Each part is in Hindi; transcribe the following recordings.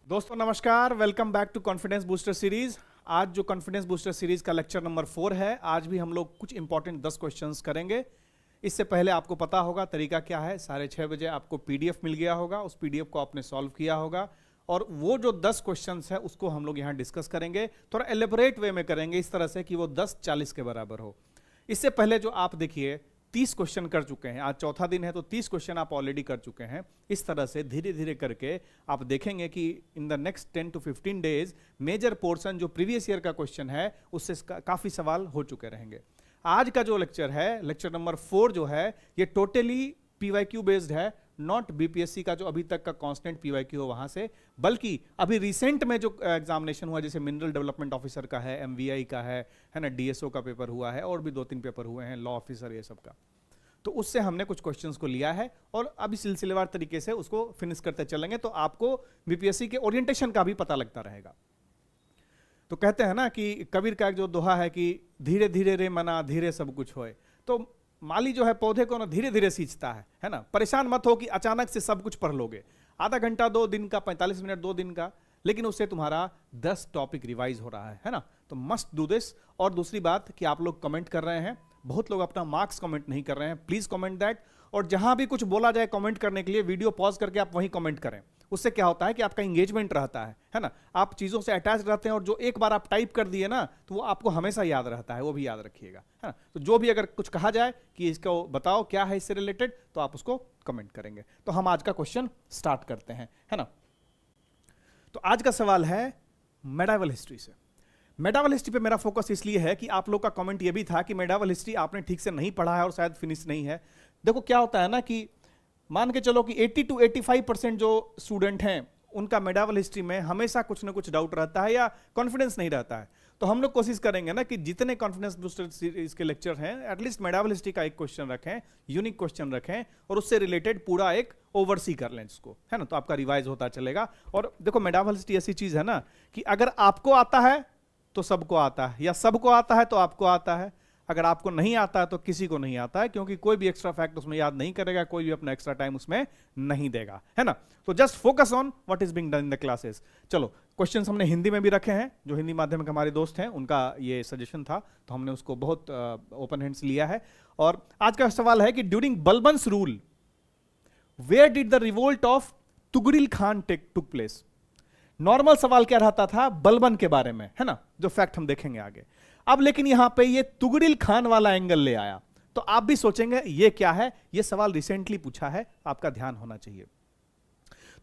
दोस्तों नमस्कार, welcome back to confidence booster series. आज जो कॉन्फिडेंस बूस्टर सीरीज का लेक्चर नंबर 4 है, आज भी हम लोग कुछ इंपॉर्टेंट 10 क्वेश्चंस करेंगे। इससे पहले आपको पता होगा तरीका क्या है। 6:30 बजे आपको पीडीएफ मिल गया होगा, उस पीडीएफ को आपने सॉल्व किया होगा और वो जो 10 क्वेश्चंस है उसको हम लोग यहाँ डिस्कस करेंगे। थोड़ा एलेबोरेट वे में करेंगे, इस तरह से कि वो 10-40 के बराबर हो। इससे पहले जो आप देखिए 30 क्वेश्चन कर चुके हैं, आज चौथा दिन है तो 30 क्वेश्चन आप ऑलरेडी कर चुके हैं। इस तरह से धीरे धीरे करके आप देखेंगे कि in the next 10 to 15 days major portion जो प्रीवियस ईयर का क्वेश्चन है उससे काफी सवाल हो चुके रहेंगे। आज का जो लेक्चर है, लेक्चर नंबर 4 जो है, ये टोटली पीवाईक्यू बेस्ड है, नॉट बीपीएससी का जो अभी तक का कांस्टेंट पीवाईक्यू हो वहां से, बल्कि अभी रिसेंट में जो एग्जामिनेशन हुआ, जैसे मिनरल डेवलपमेंट ऑफिसर का है, एमवीआई का है ना, डीएसओ का पेपर हुआ है और भी 2-3 पेपर हुए हैं, लॉ ऑफिसर, ये सब का। तो उससे हमने कुछ क्वेश्चंस को लिया है और अभी सिलसिलेवार तरीके से उसको फिनिश करते चलेंगे, तो आपको बीपीएससी के ओरिएंटेशन का भी पता लगता रहेगा। तो कहते हैं ना कि कबीर का एक जो दोहा है कि धीरे धीरे रे मना धीरे सब कुछ होए। तो माली जो है पौधे को ना धीरे धीरे सींचता है ना। परेशान मत हो कि अचानक से सब कुछ पढ़ लोगे, आधा घंटा 2 दिन का, 45 मिनट 2 दिन का, लेकिन उससे तुम्हारा 10 टॉपिक रिवाइज हो रहा है ना। तो मस्ट डू दिस। और दूसरी बात कि आप लोग कमेंट कर रहे हैं, बहुत लोग अपना मार्क्स कमेंट नहीं कर रहे हैं, प्लीज कमेंट दैट। और जहां भी कुछ बोला जाए कमेंट करने के लिए वीडियो पॉज करके आप वहीं कमेंट करें। उससे क्या होता है कि आपका इंगेजमेंट रहता है ना, आप चीजों से अटैच रहते हैं और जो एक बार आप टाइप कर दिए ना तो वो आपको हमेशा याद रहता है, वो भी याद रखिएगा, है ना। तो जो भी अगर कुछ कहा जाए कि इसको बताओ क्या है इससे रिलेटेड, तो आप उसको कमेंट करेंगे। तो हम आज का क्वेश्चन स्टार्ट करते हैं, है ना। तो आज का सवाल है मेडावल हिस्ट्री से। मेडावल हिस्ट्री पे मेरा फोकस इसलिए है कि आप लोग का कमेंट ये भी था कि मेडावल हिस्ट्री आपने ठीक से नहीं पढ़ा है और शायद फिनिश नहीं है। देखो क्या होता है ना कि मान के चलो कि 80 to 85% जो स्टूडेंट हैं उनका मेडावल हिस्ट्री में हमेशा कुछ ना कुछ डाउट रहता है या कॉन्फिडेंस नहीं रहता है। तो हम लोग कोशिश करेंगे ना कि जितने कॉन्फिडेंस बूस्टर सीरीज के लेक्चर हैं, एटलीस्ट मेडावल हिस्ट्री का एक क्वेश्चन रखें, यूनिक क्वेश्चन रखें और उससे रिलेटेड पूरा एक ओवरसी कर लें इसको, है ना। तो आपका रिवाइज होता चलेगा। और देखो मेडावल हिस्ट्री ऐसी चीज है ना कि अगर आपको आता है तो सबको आता है, या सबको आता है तो आपको आता है। अगर आपको नहीं आता है तो किसी को नहीं आता है, क्योंकि कोई भी एक्स्ट्रा फैक्ट उसमें याद नहीं करेगा, कोई भी अपना एक्स्ट्रा टाइम उसमें नहीं देगा, है ना। तो just focus on what is being done in the classes. चलो क्वेश्चंस हमने हिंदी में भी रखे हैं, जो हिंदी माध्यम के हमारे दोस्त हैं उनका ये सजेशन था, तो हमने उसको बहुत ओपन हैंड्स लिया है। और आज का सवाल है कि during Balban's rule where did the revolt of Tughril Khan took place. Normal सवाल क्या रहता था, बलबन के बारे में, है ना, जो फैक्ट हम देखेंगे आगे। अब लेकिन यहां पे ये तुगरिल खान वाला एंगल ले आया, तो आप भी सोचेंगे ये क्या है, ये सवाल रिसेंटली पूछा है, आपका ध्यान होना चाहिए।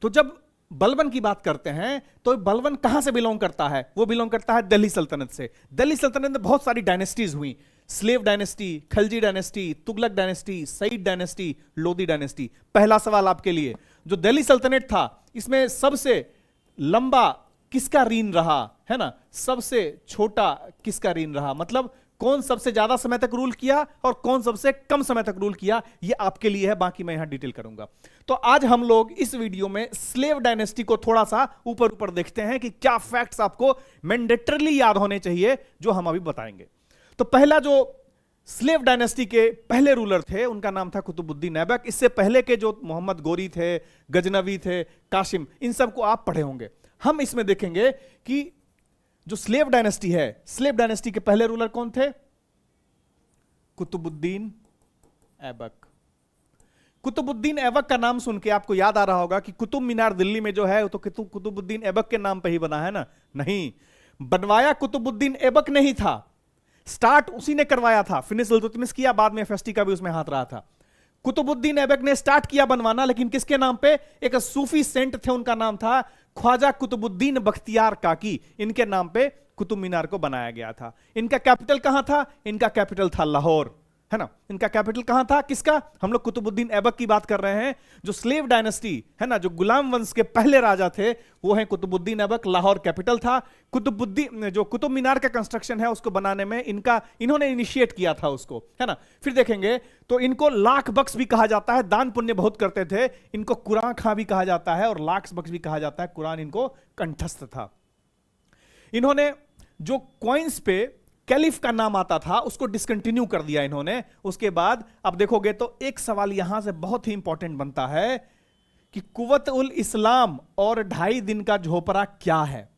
तो जब बलबन की बात करते हैं तो बलबन कहां से बिलोंग करता है, वो बिलोंग करता है दिल्ली सल्तनत से। दिल्ली सल्तनत में बहुत सारी डायनेस्टीज हुई, slave dynasty, Khalji dynasty, Tughlaq dynasty, Sayyid dynasty, Lodi dynasty. पहला सवाल आपके लिए, जो दिल्ली सल्तनत था इसमें सबसे लंबा किसका रीन रहा, है ना, सबसे छोटा किसका रीन रहा, मतलब कौन सबसे ज्यादा समय तक रूल किया और कौन सबसे कम समय तक रूल किया, ये आपके लिए है, बाकी मैं यहां डिटेल करूंगा। तो आज हम लोग इस वीडियो में स्लेव डायनेस्टी को थोड़ा सा ऊपर ऊपर देखते हैं कि क्या फैक्ट्स आपको मैंडेटरली याद होने चाहिए, जो हम अभी बताएंगे। तो पहला जो स्लेव डायनेस्टी के पहले रूलर थे उनका नाम था कुतुबुद्दीन ऐबक। इससे पहले के जो मोहम्मद गोरी थे, गजनवी थे, कासिम, इन सबको आप पढ़े होंगे। हम इसमें देखेंगे कि जो स्लेव डायनेस्टी है, स्लेव डायनेस्टी के पहले रूलर कौन थे, कुतुबुद्दीन ऐबक। कुतुबुद्दीन ऐबक का नाम सुन के आपको याद आ रहा होगा कि कुतुब मीनार दिल्ली में जो है तो कुतुबुद्दीन ऐबक के नाम पे ही बना है ना। नहीं, बनवाया कुतुबुद्दीन ऐबक नहीं था, स्टार्ट उसी ने करवाया था, फिनिश इल्तुतमिश किया, बाद में एफएसटी का भी उसमें हाथ रहा था। कुतुबुद्दीन ऐबक ने स्टार्ट किया बनवाना, लेकिन किसके नाम पे, एक सूफी सेंट थे, उनका नाम था ख्वाजा कुतुबुद्दीन बख्तियार काकी, इनके नाम पे कुतुब मीनार को बनाया गया था। इनका कैपिटल कहां था, इनका कैपिटल था लाहौर, है ना। इनका कैपिटल कहां था, किसका, हम लोग कुतुबुद्दीन ऐबक की बात कर रहे हैं। जो स्लेव डायनेस्टी है ना, जो गुलाम वंश के पहले राजा थे वो है कुतुबुद्दीन ऐबक, लाहौर कैपिटल था। कुतुबुद्दीन जो कुतुब मीनार का कंस्ट्रक्शन है उसको बनाने में इन्होंने इनिशिएट किया था उसको, है ना। फिर देखेंगे तो इनको लाख बख्श भी कहा जाता है, दान पुण्य बहुत करते थे। इनको कुरान खां भी कहा जाता है और लाख बख्श भी कहा जाता है, कुरान इनको कंठस्थ था। इन्होंने जो कॉइन्स पे कैलिफ का नाम आता था उसको डिसकंटिन्यू कर दिया इन्होंने। उसके बाद अब देखोगे तो एक सवाल यहां से बहुत ही इंपॉर्टेंट बनता है कि कुव्वत उल इस्लाम और 2.5 दिन का झोपड़ा क्या है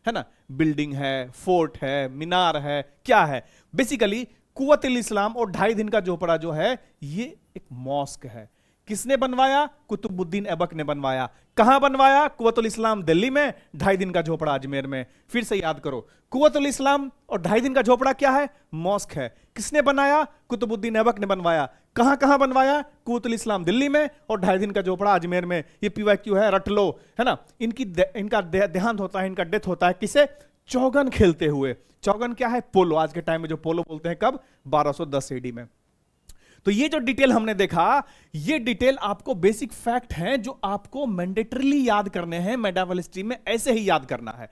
ना? बिल्डिंग है, फोर्ट है, मीनार है, क्या है? बेसिकली कुव्वत उल इस्लाम और 2.5 दिन का झोपड़ा जो है ये एक मॉस्क है। किसने बनवाया? कुतुबुद्दीन ऐबक ने बनवाया। कहां बनवाया? कुव्वतुल इस्लाम दिल्ली में, 2.5 दिन का झोपड़ा अजमेर में। फिर से याद करो, कुव्वतुल इस्लाम और 2.5 दिन का झोपड़ा क्या है? मॉस्क है। किसने बनाया? कुतुबुद्दीन ऐबक ने बनवाया। कहां कहां बनवाया? कुव्वतुल इस्लाम दिल्ली में और 2.5 दिन का झोपड़ा अजमेर में। ये PYQ है, रट लो, है ना? इनका देहांत होता है, इनका डेथ होता है किसे? चौगन खेलते हुए। चौगन क्या है? पोलो। आज के टाइम में जो पोलो बोलते हैं, कब? 1210 AD में। तो ये जो डिटेल हमने देखा, ये डिटेल आपको बेसिक फैक्ट हैं जो आपको मैंडेटरीली याद करने हैं। मेडावल हिस्ट्री में ऐसे ही याद करना है।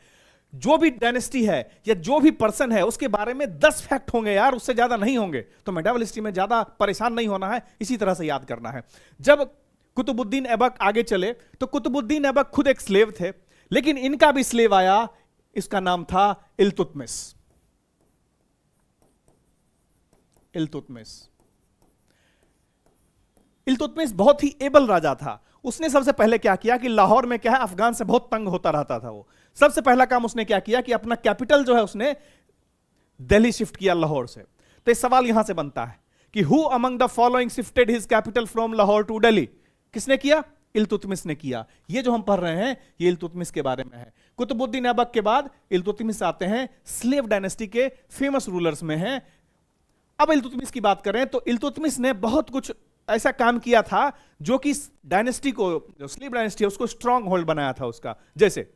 जो भी डायनेस्टी है या जो भी पर्सन है उसके बारे में 10 फैक्ट होंगे यार, उससे ज्यादा नहीं होंगे। तो मेडावल हिस्ट्री में ज्यादा परेशान नहीं होना है, इसी तरह से याद करना है। जब कुतुबुद्दीन ऐबक आगे चले तो कुतुबुद्दीन ऐबक खुद एक स्लेव थे, लेकिन इनका भी स्लेव आया, इसका नाम था इल्तुतमिश। इल्तुतमिश बहुत ही एबल राजा था। उसने सबसे पहले क्या किया कि लाहौर में क्या है, अफगान से बहुत तंग होता रहता था वो। सबसे पहला काम उसने क्या किया कि अपना कैपिटल जो है उसने दिल्ली शिफ्ट किया लाहौर से। तो इस सवाल यहां से बनता है कि who among the following shifted his capital from Lahore to Delhi? किसने किया? इल्तुतमिश ने किया। ये जो हम पढ़ रहे हैं ये इल्तुतमिश के बारे में है। कुतुबुद्दीन ऐबक के बाद इल्तुतमिश आते हैं, स्लेव डायनेस्टी के फेमस रूलर्स में हैं। अब इल्तुतमिश की बात करें तो इल्तुतमिश ने बहुत कुछ ऐसा काम किया था जो कि डायनेस्टी को, जो स्लेव डायनेस्टी है उसको स्ट्रांग होल्ड बनाया था उसका। जैसे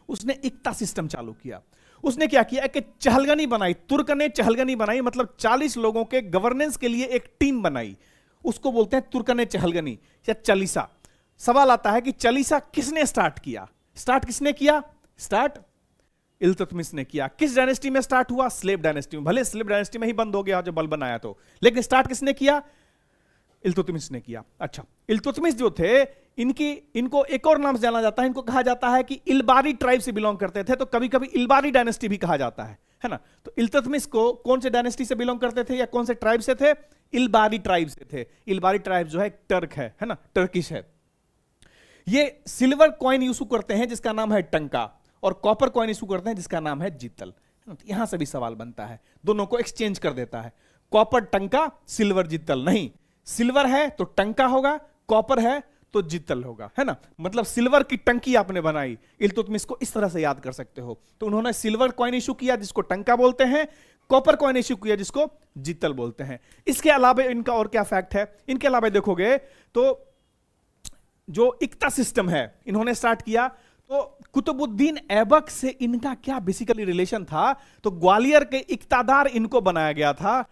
उसने इक्ता सिस्टम चालू किया। उसने क्या किया कि चहलगनी बनाई, तुर्क ने चहलगनी बनाई, मतलब 40 लोगों के गवर्नेंस के लिए एक टीम बनाई। उसको बोलते हैं तुर्क ने चहलगनी या चलीसा। सवाल आता है कि चलीसा किसने स्टार्ट किया? स्टार्ट किसने किया? स्टार्ट इल्तुतमिश ने किया। किस डायनेस्टी में स्टार्ट हुआ? स्लेव डायनेस्टी में। भले स्लेव डायनेस्टी में ही बंद हो गया जो बल बनाया तो, लेकिन स्टार्ट किसने किया? इल्तुतमिश ने किया। अच्छा, इल्तुतमिश जो थे इनको एक और नाम से जाना जाता है। इनको कहा जाता है कि इल्बारी ट्राइब से बिलोंग करते थे, तो कभी कभी इल्बारी डायनेस्टी भी कहा जाता है ना? तो इल्तुतमिश को कौन से डायनेस्टी से बिलोंग करते थे या कौन से ट्राइब से थे? इल्बारी ट्राइब से थे। इल्बारी ट्राइब जो है टर्क है ना? टर्किश है। ये सिल्वर कॉइन इशू करते हैं जिसका नाम है टंका, और कॉपर कॉइन इशू करते हैं जिसका नाम है जितल। यहां से भी सवाल बनता है, दोनों को एक्सचेंज कर देता है। कॉपर टंका, सिल्वर जितल नहीं। सिल्वर है तो टंका होगा, कॉपर है तो जितल होगा, है ना? मतलब सिल्वर की टंकी आपने बनाई। इल्तुतमिश को इस तरह से याद कर सकते हो। तो उन्होंने सिल्वर कॉइन इशू किया जिसको टंका बोलते हैं, कॉपर कॉइन इशू किया जिसको जितल बोलते हैं। इसके अलावा इनका और क्या फैक्ट है? इनके अलावा देखोगे तो जो इक्ता सिस्टम है इन्होंने स्टार्ट किया। तो कुतुबुद्दीन ऐबक से इनका क्या बेसिकली रिलेशन था? तो ग्वालियर के इक्तादार इनको बनाया गया था।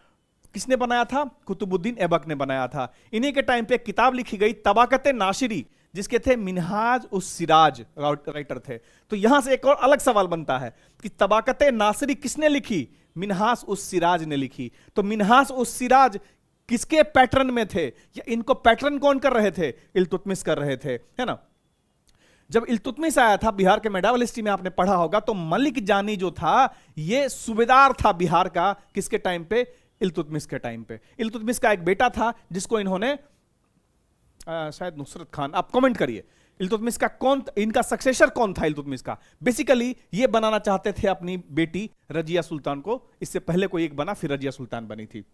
किसने बनाया था? कुतुबुद्दीन ऐबक ने बनाया था। इन्हीं के टाइम पे एक किताब लिखी गई तबाकत नासिरी, जिसके थे मिनहाज उस सिराज राइटर थे। तो यहां से एक और अलग सवाल बनता है कि तबाकत नासिरी किसने लिखी? मिनहाज उस सिराज ने लिखी। तो मिनहाज उस सिराज किसके पैटर्न में थे, या इनको पैटर्न कौन कर रहे थे? इल्तुतमिश कर रहे थे, है ना? जब इल्तुतमिश आया था, बिहार के मेडावल हिस्ट्री में आपने पढ़ा होगा, तो मलिक जानी जो था ये सूबेदार था बिहार का। किसके टाइम पे? इल्तुतमिश के टाइम पे। इल्तुतमिश का एक बेटा था जिसको इन्होंने शायद नुसरत खान, आप कमेंट करिए इल्तुतमिश का कौन, इनका सक्सेसर कौन था इल्तुतमिश का? बेसिकली ये बनाना चाहते थे अपनी बेटी रजिया सुल्तान को। इससे पहले कोई एक बना, फिर रजिया सुल्तान बनी थी।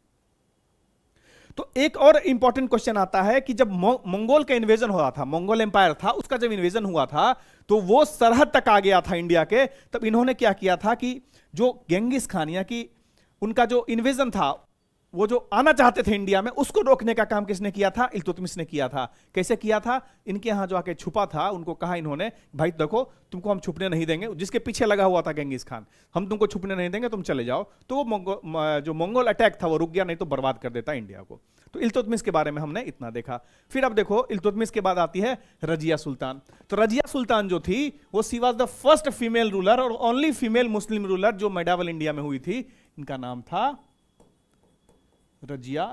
तो एक और इंपॉर्टेंट क्वेश्चन आता है कि जब मंगोल का इन्वेजन हुआ था, मंगोल एम्पायर था, उसका जब इन्वेजन हुआ था तो वो सरहद तक आ गया था इंडिया के। तब इन्होंने क्या किया था कि जो गेंगिस खान या कि उनका जो इन्वेजन था, वो जो आना चाहते थे इंडिया में, उसको रोकने का काम किसने किया था? इल्तुतमिश ने किया था। कैसे किया था? इनके यहां जो आके छुपा था, उनको कहा इन्होंने, भाई देखो तुमको हम छुपने नहीं देंगे। जिसके पीछे लगा हुआ था गेंगिस खान, हम तुमको छुपने नहीं देंगे, तुम चले जाओ। तो वो जो मंगोल अटैक था वो रुक गया, नहीं तो बर्बाद कर देता इंडिया को। तो इल्तुतमिश के बारे में हमने इतना देखा। फिर अब देखो, इल्तुतमिश के बाद आती है रजिया सुल्तान। तो रजिया सुल्तान जो थी वो she was the first female ruler और ओनली फीमेल मुस्लिम रूलर जो मेडावल इंडिया में हुई थी। इनका नाम था रजिया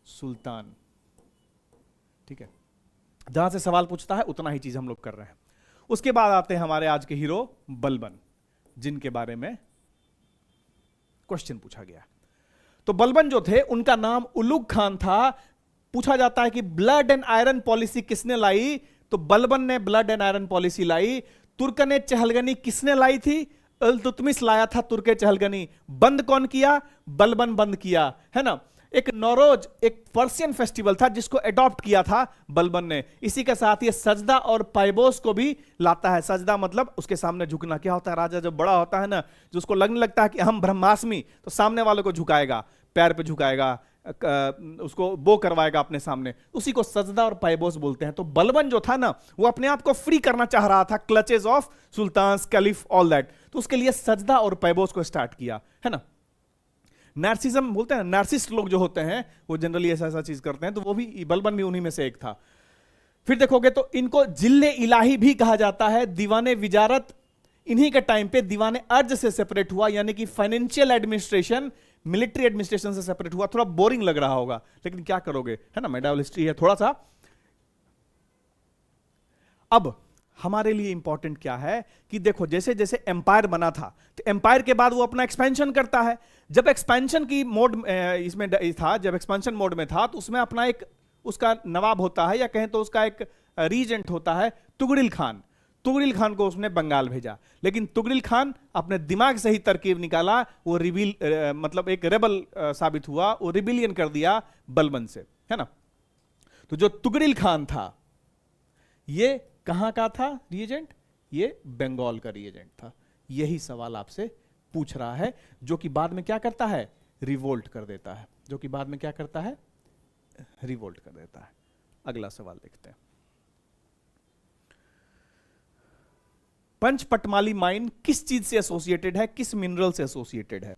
सुल्तान। ठीक है, जहां से सवाल पूछता है उतना ही चीज हम लोग कर रहे हैं। उसके बाद आते हैं हमारे आज के हीरो बलबन, जिनके बारे में क्वेश्चन पूछा गया। तो बलबन जो थे उनका नाम उलुग खान था। पूछा जाता है कि ब्लड एंड आयरन पॉलिसी किसने लाई, तो बलबन ने ब्लड एंड आयरन पॉलिसी लाई। तुर्कने चहलगनी किसने लाई थी, इल्तुतमिश लाया था तुर्के चहलगनी। बंद कौन किया, बलबन बंद किया, है ना। एक नौरोज एक पर्शियन फेस्टिवल था जिसको अडॉप्ट किया था बलबन ने। इसी के साथ ये सजदा और पाइबोस को भी लाता है। सजदा मतलब उसके सामने झुकना। क्या होता है, राजा जब बड़ा होता है ना, जो उसको लगने लगता है कि हम ब्रह्मास्मि, तो सामने वाले को झुकाएगा, पैर पे झुकाएगा, उसको वो करवाएगा अपने सामने, उसी को सजदा और पाइबोस बोलते हैं। तो बलबन जो था ना, वो अपने आप को फ्री करना चाह रहा था clutches of sultan, caliph, all that. तो उसके लिए सजदा और पाइबोस को स्टार्ट किया, है ना। नार्सिज्म बोलते हैं, नार्सिस्ट लोग जो होते हैं वो जनरली ऐसा ऐसा चीज करते हैं, तो वो भी, बलबन भी उन्हीं में से एक था। फिर देखोगे तो इनको जिल्ले इलाही भी कहा जाता है। दीवाने विजारत इन्हीं के टाइम पे दीवाने अर्ज से सेपरेट हुआ, यानी कि फाइनेंशियल एडमिनिस्ट्रेशन मिलिट्री एडमिनिस्ट्रेशन से सेपरेट हुआ। थोड़ा बोरिंग लग रहा होगा, लेकिन क्या करोगे, है ना, मेडावल हिस्ट्री है थोड़ा सा। अब हमारे लिए इंपॉर्टेंट क्या है कि देखो, जैसे जैसे एम्पायर बना था, तो एम्पायर के बाद वो अपना एक्सपेंशन करता है। जब एक्सपेंशन की मोड इसमें था, जब एक्सपेंशन मोड में था, तो उसमें अपना एक उसका नवाब होता है, या कहें तो उसका एक रीजेंट होता है, तुगरिल खान। तुगरिल खान को उसने बंगाल भेजा, लेकिन तुगरिल खान अपने दिमाग से ही तरकीब निकाला, वो मतलब एक रेबल साबित हुआ, वो रिबिलियन कर दिया बलबन से, है ना। तो जो तुगरिल खान था, ये कहां का था रीजेंट, ये बंगाल का रीजेंट था। यही सवाल आपसे पूछ रहा है, जो कि बाद में क्या करता है, रिवोल्ट कर देता है। जो कि बाद में क्या करता है, रिवोल्ट कर देता है। अगला सवाल देखते हैं। पंचपटमाली माइन किस चीज से एसोसिएटेड है, किस मिनरल से एसोसिएटेड है।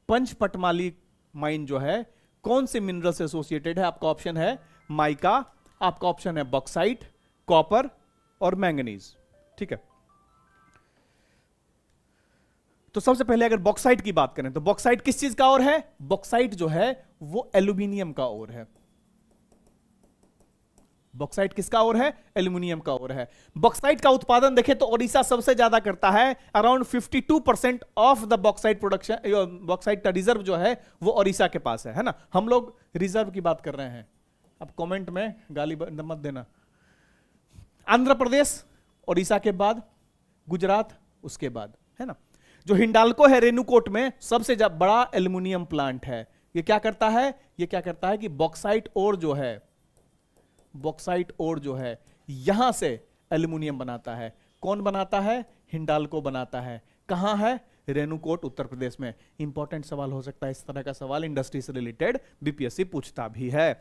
पंचपटमाली माइन जो है कौन से मिनरल से एसोसिएटेड है। आपका ऑप्शन है माइका, आपका ऑप्शन है बॉक्साइट, कॉपर और मैंगनीज, ठीक है। तो सबसे पहले अगर बॉक्साइट की बात करें, तो बॉक्साइट किस चीज का ओर है, बॉक्साइट जो है वो एल्यूमिनियम का ओर है। बॉक्साइट किसका ओर है, एल्यूमिनियम का ओर है। बॉक्साइट का उत्पादन देखें तो ओडिशा सबसे ज्यादा करता है। Around 52% of the bauxite production, bauxite का रिजर्व जो है वो ओडिशा के पास है ना। हम लोग रिजर्व की बात कर रहे हैं, अब कमेंट में गाली मत देना। आंध्र प्रदेश ओडिशा के बाद, गुजरात उसके बाद, है ना। जो हिंडाल्को है रेणुकूट में, सबसे बड़ा एल्यूमिनियम प्लांट है। ये क्या करता है, ये क्या करता है कि बॉक्साइट ओर जो है, बॉक्साइट ओर जो है यहां से एल्यूमिनियम बनाता है। कौन बनाता है, हिंडाल्को बनाता है। कहां है, रेणुकूट उत्तर प्रदेश में। इंपॉर्टेंट सवाल हो सकता है इस तरह का सवाल, इंडस्ट्री से रिलेटेड बीपीएससी पूछता भी है।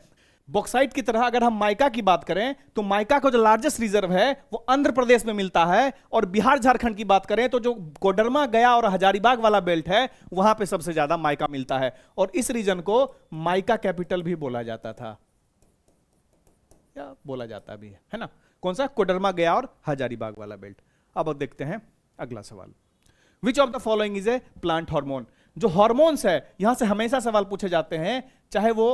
बॉक्साइट की तरह अगर हम माइका की बात करें, तो माइका का जो लार्जेस्ट रिजर्व है वो आंध्र प्रदेश में मिलता है। और बिहार झारखंड की बात करें तो जो कोडरमा, गया और हजारीबाग वाला बेल्ट है, वहां पे सबसे ज्यादा माइका मिलता है। और इस रीजन को माइका कैपिटल भी बोला जाता था, या बोला जाता भी है ना। कौन सा, कोडरमा, गया और हजारीबाग वाला बेल्ट। अब देखते हैं अगला सवाल। Which of the following is a plant hormone. जो हार्मोन्स है, यहां से हमेशा सवाल पूछे जाते हैं, चाहे वो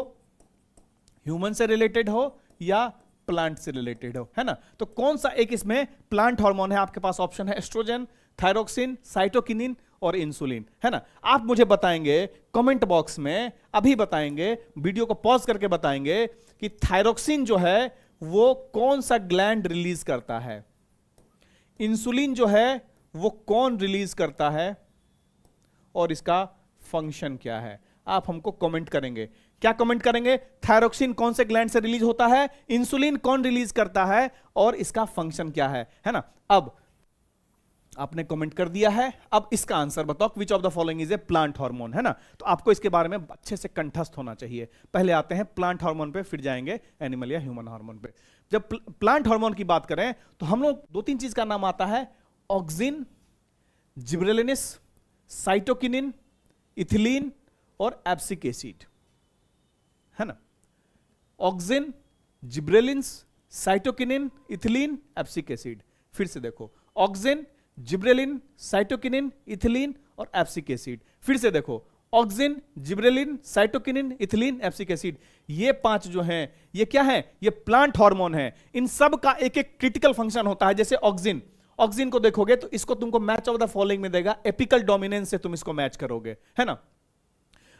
ह्यूमन से रिलेटेड हो या प्लांट से रिलेटेड हो, है ना। तो कौन सा एक इसमें प्लांट हार्मोन है, आपके पास ऑप्शन है एस्ट्रोजन, थायरोक्सिन, साइटोकिनिन और इंसुलिन, है ना। आप मुझे बताएंगे कमेंट बॉक्स में, अभी बताएंगे, वीडियो को पॉज करके बताएंगे कि थायरोक्सिन जो है वो कौन सा ग्लैंड रिलीज करता है, इंसुलिन जो है वो कौन रिलीज करता है, और इसका फंक्शन क्या है। आप हमको कमेंट करेंगे। क्या कमेंट करेंगे, थायरोक्सिन कौन से ग्लैंड से रिलीज होता है, इंसुलिन कौन रिलीज करता है, और इसका फंक्शन क्या है ना। अब आपने कमेंट कर दिया है, अब इसका आंसर बताओ, which of the following is a plant hormone, है ना। तो आपको इसके बारे में अच्छे से कंठस्थ होना चाहिए। पहले आते हैं प्लांट हार्मोन पे, फिर जाएंगे एनिमल या ह्यूमन हार्मोन पे। जब प्लांट हार्मोन की बात करें तो हम लोग दो तीन चीज का नाम आता है, ऑक्सिन, जिब्रेलिनिस, साइटोकिनिन, इथिलीन और एब्सिक एसिड, है ना। Auxin, gibberellins, cytokinin, ethylene, abscisic acid. फिर से देखो, ऑक्सिन, जिब्रेलिन, साइटोकिनिन, इथिलीन और एब्सिक एसिड। फिर से देखो, auxin, gibberellin, cytokinin, ethylene, abscisic acid. ये पांच जो हैं, ये क्या है, ये प्लांट हार्मोन है। इन सब का एक एक क्रिटिकल फंक्शन होता है। जैसे ऑक्सिन, ऑक्सिन को देखोगे तो इसको तुमको मैच ऑफ द फॉलोइंग में देगा, एपिकल डोमिनेंस से तुम इसको मैच करोगे, है ना।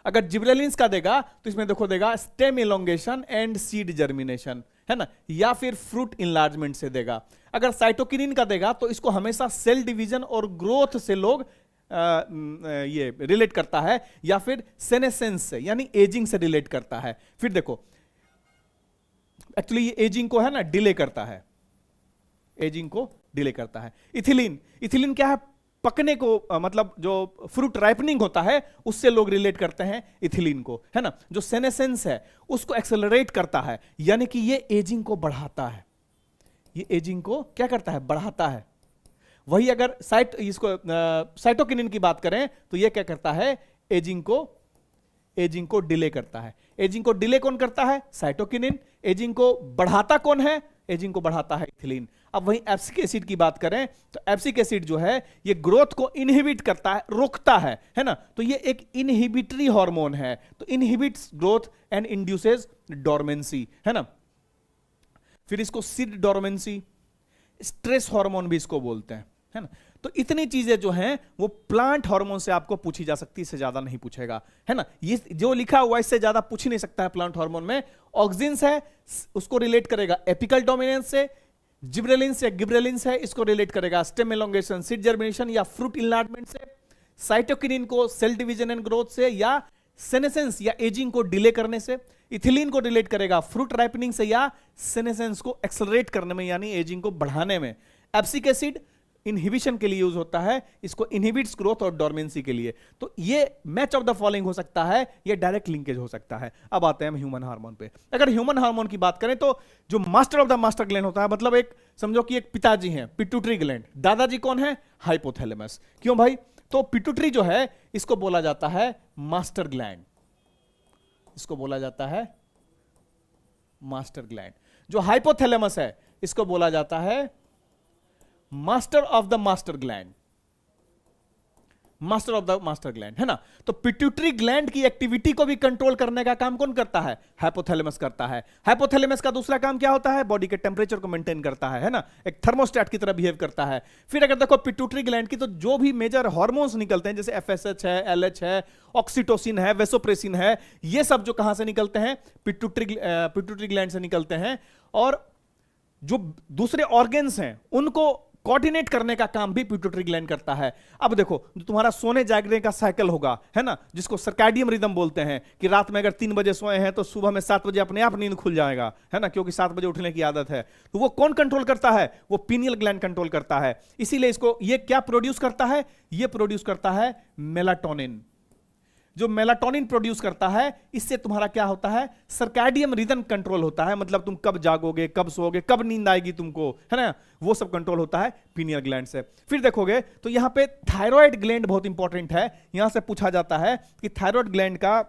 अगर जिब्रेलिन्स का देगा तो इसमें देखो देगा stem elongation and seed germination, है ना, या फिर फ्रूट इनलार्जमेंट से देगा। अगर साइटोकिनिन का देगा तो इसको हमेशा सेल डिवीजन और ग्रोथ से लोग ये रिलेट करता है, या फिर सेनेसेंस से यानी एजिंग से रिलेट करता है। फिर देखो एक्चुअली ये एजिंग को है ना डिले करता है, एजिंग को डिले करता है। इथिलीन, इथिलीन क्या है, पकने को मतलब जो फ्रूट राइपनिंग होता है उससे लोग रिलेट करते हैं इथिलीन को, है ना। जो सेनेसेंस है उसको एक्सेलरेट करता है, यानी कि ये एजिंग को बढ़ाता है, ये एजिंग को क्या करता है, बढ़ाता है। वही अगर साइटोकिनिन की बात करें तो ये क्या करता है, एजिंग को डिले करता है। एजिंग को डिले कौन करता है, साइटोकिनिन। एजिंग को बढ़ाता कौन है, एजिंग को बढ़ाता है इथिलीन। अब वहीं एब्सिक एसिड की बात करें तो एब्सिक एसिड जो है ये ग्रोथ को इनहिबिट करता है, रोकता है ना। तो ये एक इनहिबिटरी हार्मोन है, तो inhibits growth and induces dormancy, है ना। फिर इसको सिड डोरमेंसी, स्ट्रेस हार्मोन भी इसको बोलते हैं, है ना। तो इतनी चीजें जो हैं वो प्लांट हार्मोन से आपको पूछी जा सकती है, इससे ज्यादा नहीं पूछेगा, है ना। ये जो लिखा हुआ है इससे ज्यादा पूछ नहीं सकता है प्लांट हार्मोन में। ऑक्सिन्स है उसको रिलेट करेगा एपिकल डोमिनेंस से, जिब्रेलिन्स या गिब्रेलिन्स है इसको रिलेट करेगा स्टेम एलोंगेशन, सीड जर्मिनेशन या फ्रूट इनलार्जमेंट से। साइटोकिनिन को सेल डिवीजन एंड ग्रोथ से या सेनेसेंस या एजिंग को डिले करने से। इथिलीन को रिलेट करेगा फ्रूट राइपनिंग से या सेनेसेंस को एक्सेलरेट करने में यानी एजिंग को बढ़ाने में। एब्सिक एसिड इनहिबिशन के लिए यूज होता है, इसको इनहिबिट्स ग्रोथ और डोरमेंसी के लिए। तो ये मैच ऑफ द फॉलोइंग हो सकता है, ये डायरेक्ट लिंकेज हो सकता है। अब आते हैं हम ह्यूमन हार्मोन पे। अगर ह्यूमन हार्मोन की बात करें तो जो master of the master gland होता है, मतलब एक समझो कि एक पिताजी हैं पिट्यूटरी ग्लैंड, दादाजी कौन है, हाइपोथैलेमस। क्यों भाई, तो पिट्यूटरी जो है इसको बोला जाता है मास्टर ग्लैंड, इसको बोला जाता है मास्टर ग्लैंड। जो हाइपोथैलेमस है इसको बोला जाता है master of the master gland, master of the master gland, है ना। तो पिट्यूटरी ग्लैंड की एक्टिविटी को भी कंट्रोल करने का काम कौन करता है, हाइपोथैलेमस करता है। हाइपोथैलेमस का दूसरा काम क्या होता है, बॉडी के टेम्परेचर को मेंटेन करता है ना, एक थर्मोस्टेट की तरह बिहेव करता है। फिर अगर देखो पिट्यूटरी ग्लैंड की तो जो भी मेजर हार्मोन्स निकलते हैं जैसे एफएसएच है, एलएच है, ऑक्सीटोसिन है, वेसोप्रेसिन है, ये सब जो कहां से निकलते हैं, पिट्यूटरी ग्लैंड से निकलते हैं। और जो दूसरे ऑर्गन्स हैं उनको कोऑर्डिनेट करने का काम भी पिट्यूटरी ग्लैंड करता है। अब देखो जो तुम्हारा सोने जागने का साइकिल होगा, है ना, जिसको सर्कैडियन रिदम बोलते हैं, कि रात में अगर 3 बजे सोए हैं तो सुबह में 7 बजे अपने आप नींद खुल जाएगा, है ना, क्योंकि 7 बजे उठने की आदत है। तो वो कौन कंट्रोल करता है, वो पीनियल ग्लैंड कंट्रोल करता है। इसीलिए इसको ये क्या प्रोड्यूस करता है, ये प्रोड्यूस करता है मेलाटोनिन। जो मेलाटोनिन प्रोड्यूस करता है इससे तुम्हारा क्या होता है, सर्कैडियन रिदम कंट्रोल होता है, मतलब तुम कब जागोगे, कब सोओगे, कब नींद आएगी तुमको, है ना, वो सब कंट्रोल होता है पीनियल ग्लैंड से। फिर देखोगे तो यहां पे थायराइड ग्लैंड बहुत इंपॉर्टेंट है। यहां से पूछा जाता है कि थायराइड ग्लैंड का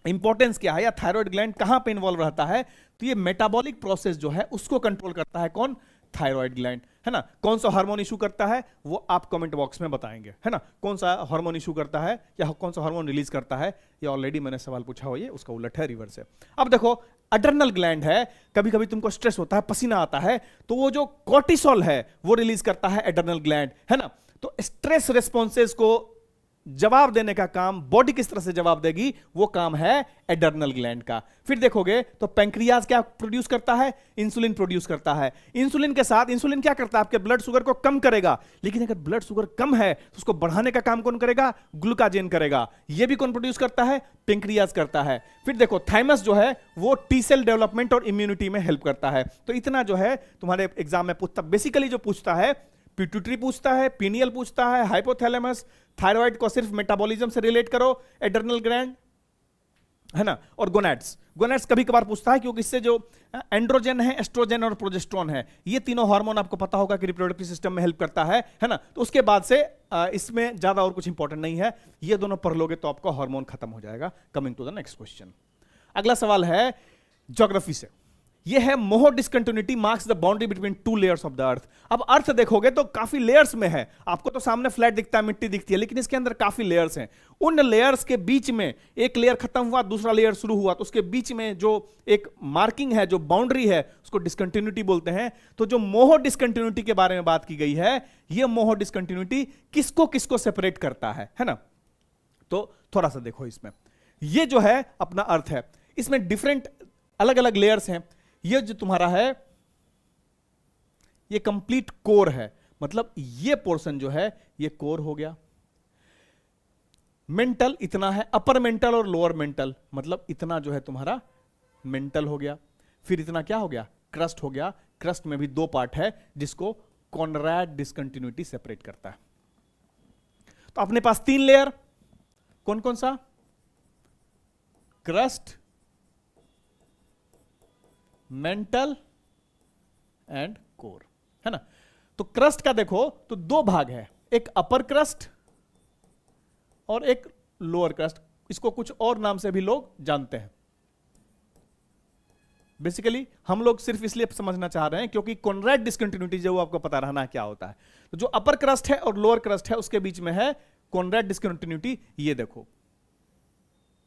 इंपॉर्टेंस क्या है या थायराइड ग्लैंड कहां पे इन्वॉल्व रहता है। तो ये मेटाबॉलिक प्रोसेस जो है उसको कंट्रोल करता है कौन, थायराइड ग्लैंड, है ना। कौन सा हार्मोन इशू करता है वो आप कमेंट बॉक्स में बताएंगे, है ना, कौन सा हार्मोन इशू करता है या कौन सा हार्मोन रिलीज करता है। ये ऑलरेडी मैंने सवाल पूछा हुआ, ये उसका उलट है, रिवर्स है। अब देखो अड्रेनल ग्लैंड है, कभी कभी तुमको स्ट्रेस होता है, पसीना आता है, तो वो जो कोर्टिसोल है वो रिलीज करता है एड्रेनल ग्लैंड, है ना। तो स्ट्रेस रिस्पॉन्सेस को जवाब देने का काम बॉडी किस तरह से जवाब देगी, वो काम है एड्रेनल ग्लैंड का। फिर देखोगे तो पैंक्रियाज क्या प्रोड्यूस करता है, इंसुलिन प्रोड्यूस करता है। इंसुलिन के साथ इंसुलिन क्या करता है, आपके ब्लड शुगर को कम करेगा, लेकिन अगर ब्लड शुगर कम है तो उसको बढ़ाने का काम कौन करेगा, ग्लूकाजेन करेगा। ये भी कौन प्रोड्यूस करता है, पैंक्रियाज करता है। फिर देखो थाइमस जो है वो टी सेल डेवलपमेंट और इम्यूनिटी में हेल्प करता है। तो इतना जो है तुम्हारे एग्जाम में पूछता, बेसिकली जो पूछता है पिट्यूटरी पूछता है, पीनियल पूछता है, हाइपोथैलेमस, थायराइड को सिर्फ मेटाबॉलिज्म से रिलेट करो, एड्रेनल ग्लैंड, है ना, और गोनैड्स। गोनैड्स कभी कभार पूछता है क्योंकि इससे जो एंड्रोजन है, एस्ट्रोजन और प्रोजेस्टेरोन है, ये तीनों हार्मोन आपको पता होगा कि रिप्रोडक्टिव सिस्टम में हेल्प करता है ना। तो उसके बाद से इसमें ज्यादा और कुछ इंपॉर्टेंट नहीं है, ये दोनों पढ़ लोगे तो आपका हार्मोन खत्म हो जाएगा। Coming to the next question, अगला सवाल है ज्योग्राफी से। ये है Moho discontinuity marks the boundary between 2 layers of the earth. अब अर्थ देखोगे तो काफी लेयर्स में है, आपको तो सामने फ्लैट दिखता है, मिट्टी दिखती है, लेकिन इसके अंदर काफी लेयर्स हैं। उन लेयर्स के बीच में एक लेयर खत्म हुआ, दूसरा लेयर शुरू हुआ, तो उसके बीच में जो एक मार्किंग है, जो बाउंड्री है, उसको डिसकंटिन्यूटी बोलते हैं। तो जो मोहो डिसकंटिन्यूटी के बारे में बात की गई है, ये मोहो डिसकंटिन्यूटी किसको किसको सेपरेट करता है ना। तो थोड़ा सा देखो इसमें, ये जो है अपना अर्थ है। इसमें डिफरेंट अलग अलग लेयर्स हैं। ये जो तुम्हारा है ये कंप्लीट कोर है, मतलब ये पोर्शन जो है ये कोर हो गया। मेंटल इतना है, अपर मेंटल और लोअर मेंटल, मतलब इतना जो है तुम्हारा मेंटल हो गया। फिर इतना क्या हो गया, क्रस्ट हो गया। क्रस्ट में भी दो पार्ट है जिसको कॉनरैड डिसकंटिन्यूटी सेपरेट करता है। तो अपने पास तीन लेयर, कौन कौन सा, क्रस्ट, मेंटल एंड कोर, है ना। तो क्रस्ट का देखो तो दो भाग है, एक अपर क्रस्ट और एक लोअर क्रस्ट। इसको कुछ और नाम से भी लोग जानते हैं। बेसिकली हम लोग सिर्फ इसलिए समझना चाह रहे हैं क्योंकि कॉनरैड डिसकंटिन्यूटी जो आपको पता रहना क्या होता है। तो जो अपर क्रस्ट है और लोअर क्रस्ट है उसके बीच में है कॉनरैड डिसकंटिन्यूटी। ये देखो,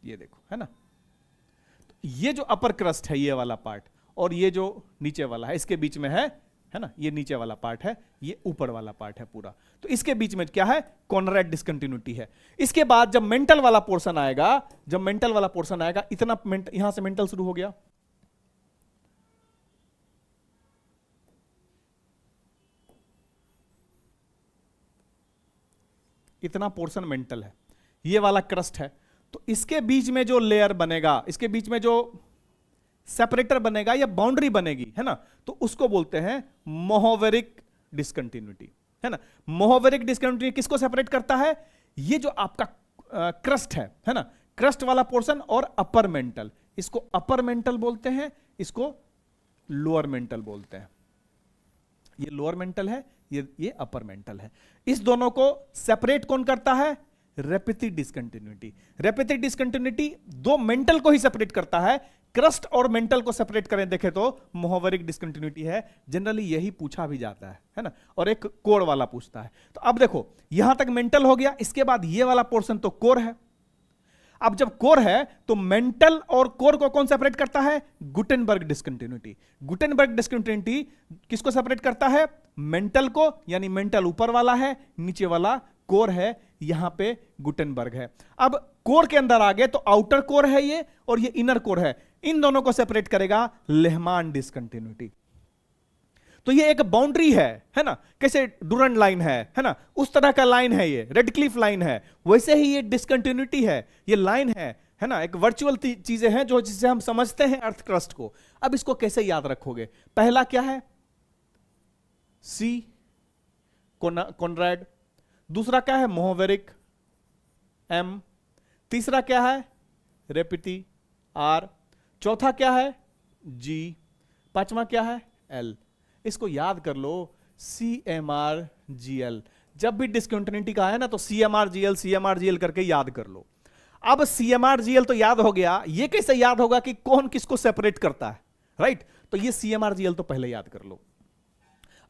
ये देखो, है ना। तो ये जो अपर क्रस्ट है ये वाला पार्ट, और ये जो नीचे वाला है इसके बीच में है ना, ये नीचे वाला पार्ट है, ये ऊपर वाला पार्ट है पूरा। तो इसके बीच में क्या है, कॉनरैड डिसकंटिन्यूटी है। इसके बाद जब मेंटल वाला पोर्शन आएगा, जब मेंटल वाला पोर्शन आएगा, इतना यहां से मेंटल शुरू हो गया, इतना पोर्शन मेंटल है, ये वाला क्रस्ट है। तो इसके बीच में जो लेयर बनेगा, इसके बीच में जो सेपरेटर बनेगा या बाउंड्री बनेगी, है ना, तो उसको बोलते हैं मोहोवेरिक डिसकंटिन्यूटी, है ना। मोहोवेरिक डिसकंटिन्यूटी किसको सेपरेट करता है, ये जो आपका क्रस्ट है ना, क्रस्ट वाला पोर्शन और अपर मेंटल, इसको अपर मेंटल बोलते हैं, इसको लोअर मेंटल बोलते हैं। ये लोअर मेंटल है, ये अपर मेंटल है। इस दोनों को सेपरेट कौन करता है, रेपिथिक डिसकंटिन्यूटी। रेपिथिक डिसकंटिन्यूटी दो मेंटल को ही सेपरेट करता है। क्रस्ट और मेंटल को सेपरेट करें देखें तो मोहोवेरिक डिसकंटिन्यूटी है। जनरली यही पूछा भी जाता है ना, और एक कोर वाला पूछता है। तो अब देखो यहां तक मेंटल हो गया, इसके बाद ये वाला पोर्शन तो कोर है। अब जब कोर है तो मेंटल और कोर को कौन सेपरेट करता है, गुटेनबर्ग डिसकंटिन्यूटी। गुटेनबर्ग डिसकंटिन्यूटी किसको सेपरेट करता है, मेंटल को, यानी मेंटल ऊपर वाला है, नीचे वाला कोर है, यहां पे गुटेनबर्ग है। अब कोर के अंदर आ गए तो आउटर कोर है ये, और ये इनर कोर है। इन दोनों को सेपरेट करेगा लेहमान डिसकंटिन्यूटी। तो ये एक बाउंड्री है ना, कैसे डुरंड लाइन है ना, उस तरह का लाइन है ये, रेडक्लिफ लाइन है, वैसे ही ये डिसकंटिन्यूटी है, ये लाइन है ना, एक वर्चुअल चीजें हैं जो जिससे हम समझते हैं अर्थ क्रस्ट को। अब इसको कैसे याद रखोगे, पहला क्या है, सी कॉनरैड, दूसरा क्या है मोहोवेरिक, एम, तीसरा क्या है रेपिथी, आर, चौथा क्या है जी, पांचवा क्या है एल। इसको याद कर लो, CMRGL। जब भी डिसकंटिन्यूटी का है ना तो CMRGL करके याद कर लो। अब CMRGL तो याद हो गया, ये कैसे याद होगा कि कौन किसको सेपरेट करता है, राइट। तो ये CMRGL तो पहले याद कर लो।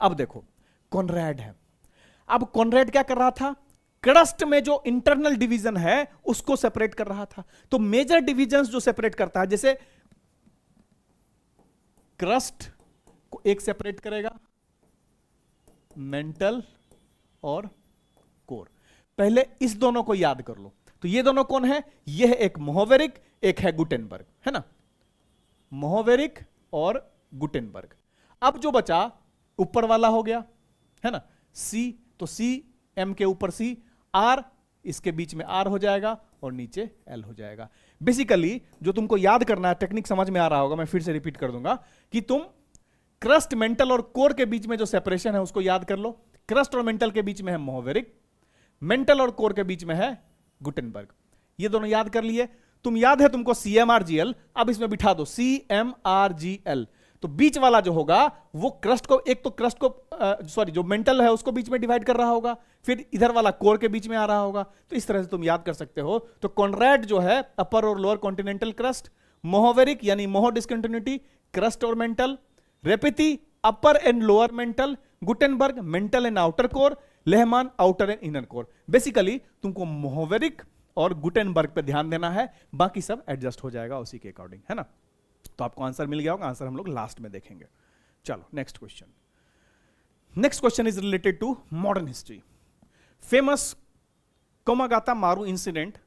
अब देखो कॉनरैड है। अब कॉनरैड क्या कर रहा था, क्रस्ट में जो इंटरनल डिवीजन है उसको सेपरेट कर रहा था। तो मेजर डिवीजन जो सेपरेट करता है, जैसे क्रस्ट को एक सेपरेट करेगा, मेंटल और कोर। पहले इस दोनों को याद कर लो। तो ये दोनों कौन है, ये है एक मोहोवेरिक, एक है गुटेनबर्ग, है ना, मोहोवेरिक और गुटेनबर्ग। अब जो बचा ऊपर वाला हो गया, है ना, सी, तो सी, एम के ऊपर सी, आर, इसके बीच में आर हो जाएगा और नीचे एल हो जाएगा। बेसिकली जो तुमको याद करना है, टेक्निक समझ में आ रहा होगा, मैं फिर से रिपीट कर दूंगा कि तुम क्रस्ट, मेंटल और कोर के बीच में जो सेपरेशन है उसको याद कर लो। क्रस्ट और मेंटल के बीच में है मोहोवेरिक, मेंटल और कोर के बीच में है गुटेनबर्ग। ये दोनों याद कर लिए। तुम याद है तुमको CMRGL, अब इसमें बिठा दो CMRGL। तो बीच वाला जो होगा वो क्रस्ट को, एक तो क्रस्ट को सॉरी जो मेंटल है उसको बीच में डिवाइड कर रहा होगा, फिर इधर वाला कोर के बीच में आ रहा होगा। तो इस तरह से तुम याद कर सकते हो। तो कॉनरैड जो है अपर और लोअर कॉन्टिनेंटल क्रस्ट, मोहोवेरिक यानी मोहो डिसकंटिन्यूटी, क्रस्ट और mantle, Repetti upper and lower mantle, Gutenberg mantle and outer core, Lehmann outer and inner core. Basically तुमको मोहोवेरिक और गुटेनबर्ग पे ध्यान देना है, बाकी सब एडजस्ट हो जाएगा उसी के अकॉर्डिंग, है ना। तो आपको आंसर मिल गया होगा, आंसर हम लोग लास्ट में देखेंगे। चलो next question. Next question is related to modern history. Famous Komagata Maru incident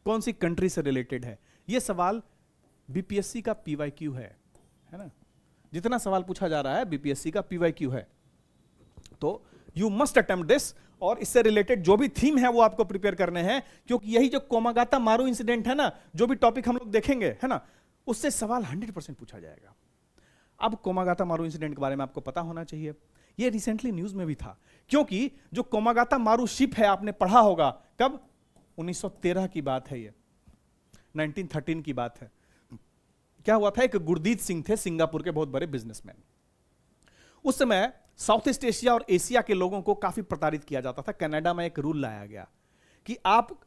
कौन सी कंट्री से रिलेटेड है? ये सवाल बीपीएससी का पीवाईक्यू है ना? जितना सवाल पूछा जा रहा है बीपीएससी का पीवाईक्यू है, तो यू मस्ट अटेम्प्ट दिस, और इससे रिलेटेड जो भी थीम है वो आपको प्रिपेयर करने हैं, क्योंकि यही जो कोमागाता मारू इंसिडेंट है ना, जो भी टॉपिक हम लोग देखेंगे है ना, उससे सवाल 100% पूछा जाएगा। अब कोमागाता मारू इंसिडेंट के बारे में आपको पता होना चाहिए, ये रिसेंटली न्यूज में भी था, क्योंकि जो कोमागाता मारू शिप है आपने पढ़ा होगा, कब? 1913 की बात है, ये 1913 की बात है। क्या हुआ था, एक गुरदीत सिंह थे सिंगापुर के बहुत बड़े बिजनेसमैन। उस समय साउथ ईस्ट एशिया और एशिया के लोगों को काफी प्रताड़ित किया जाता था। कनाडा में एक रूल लाया गया कि आप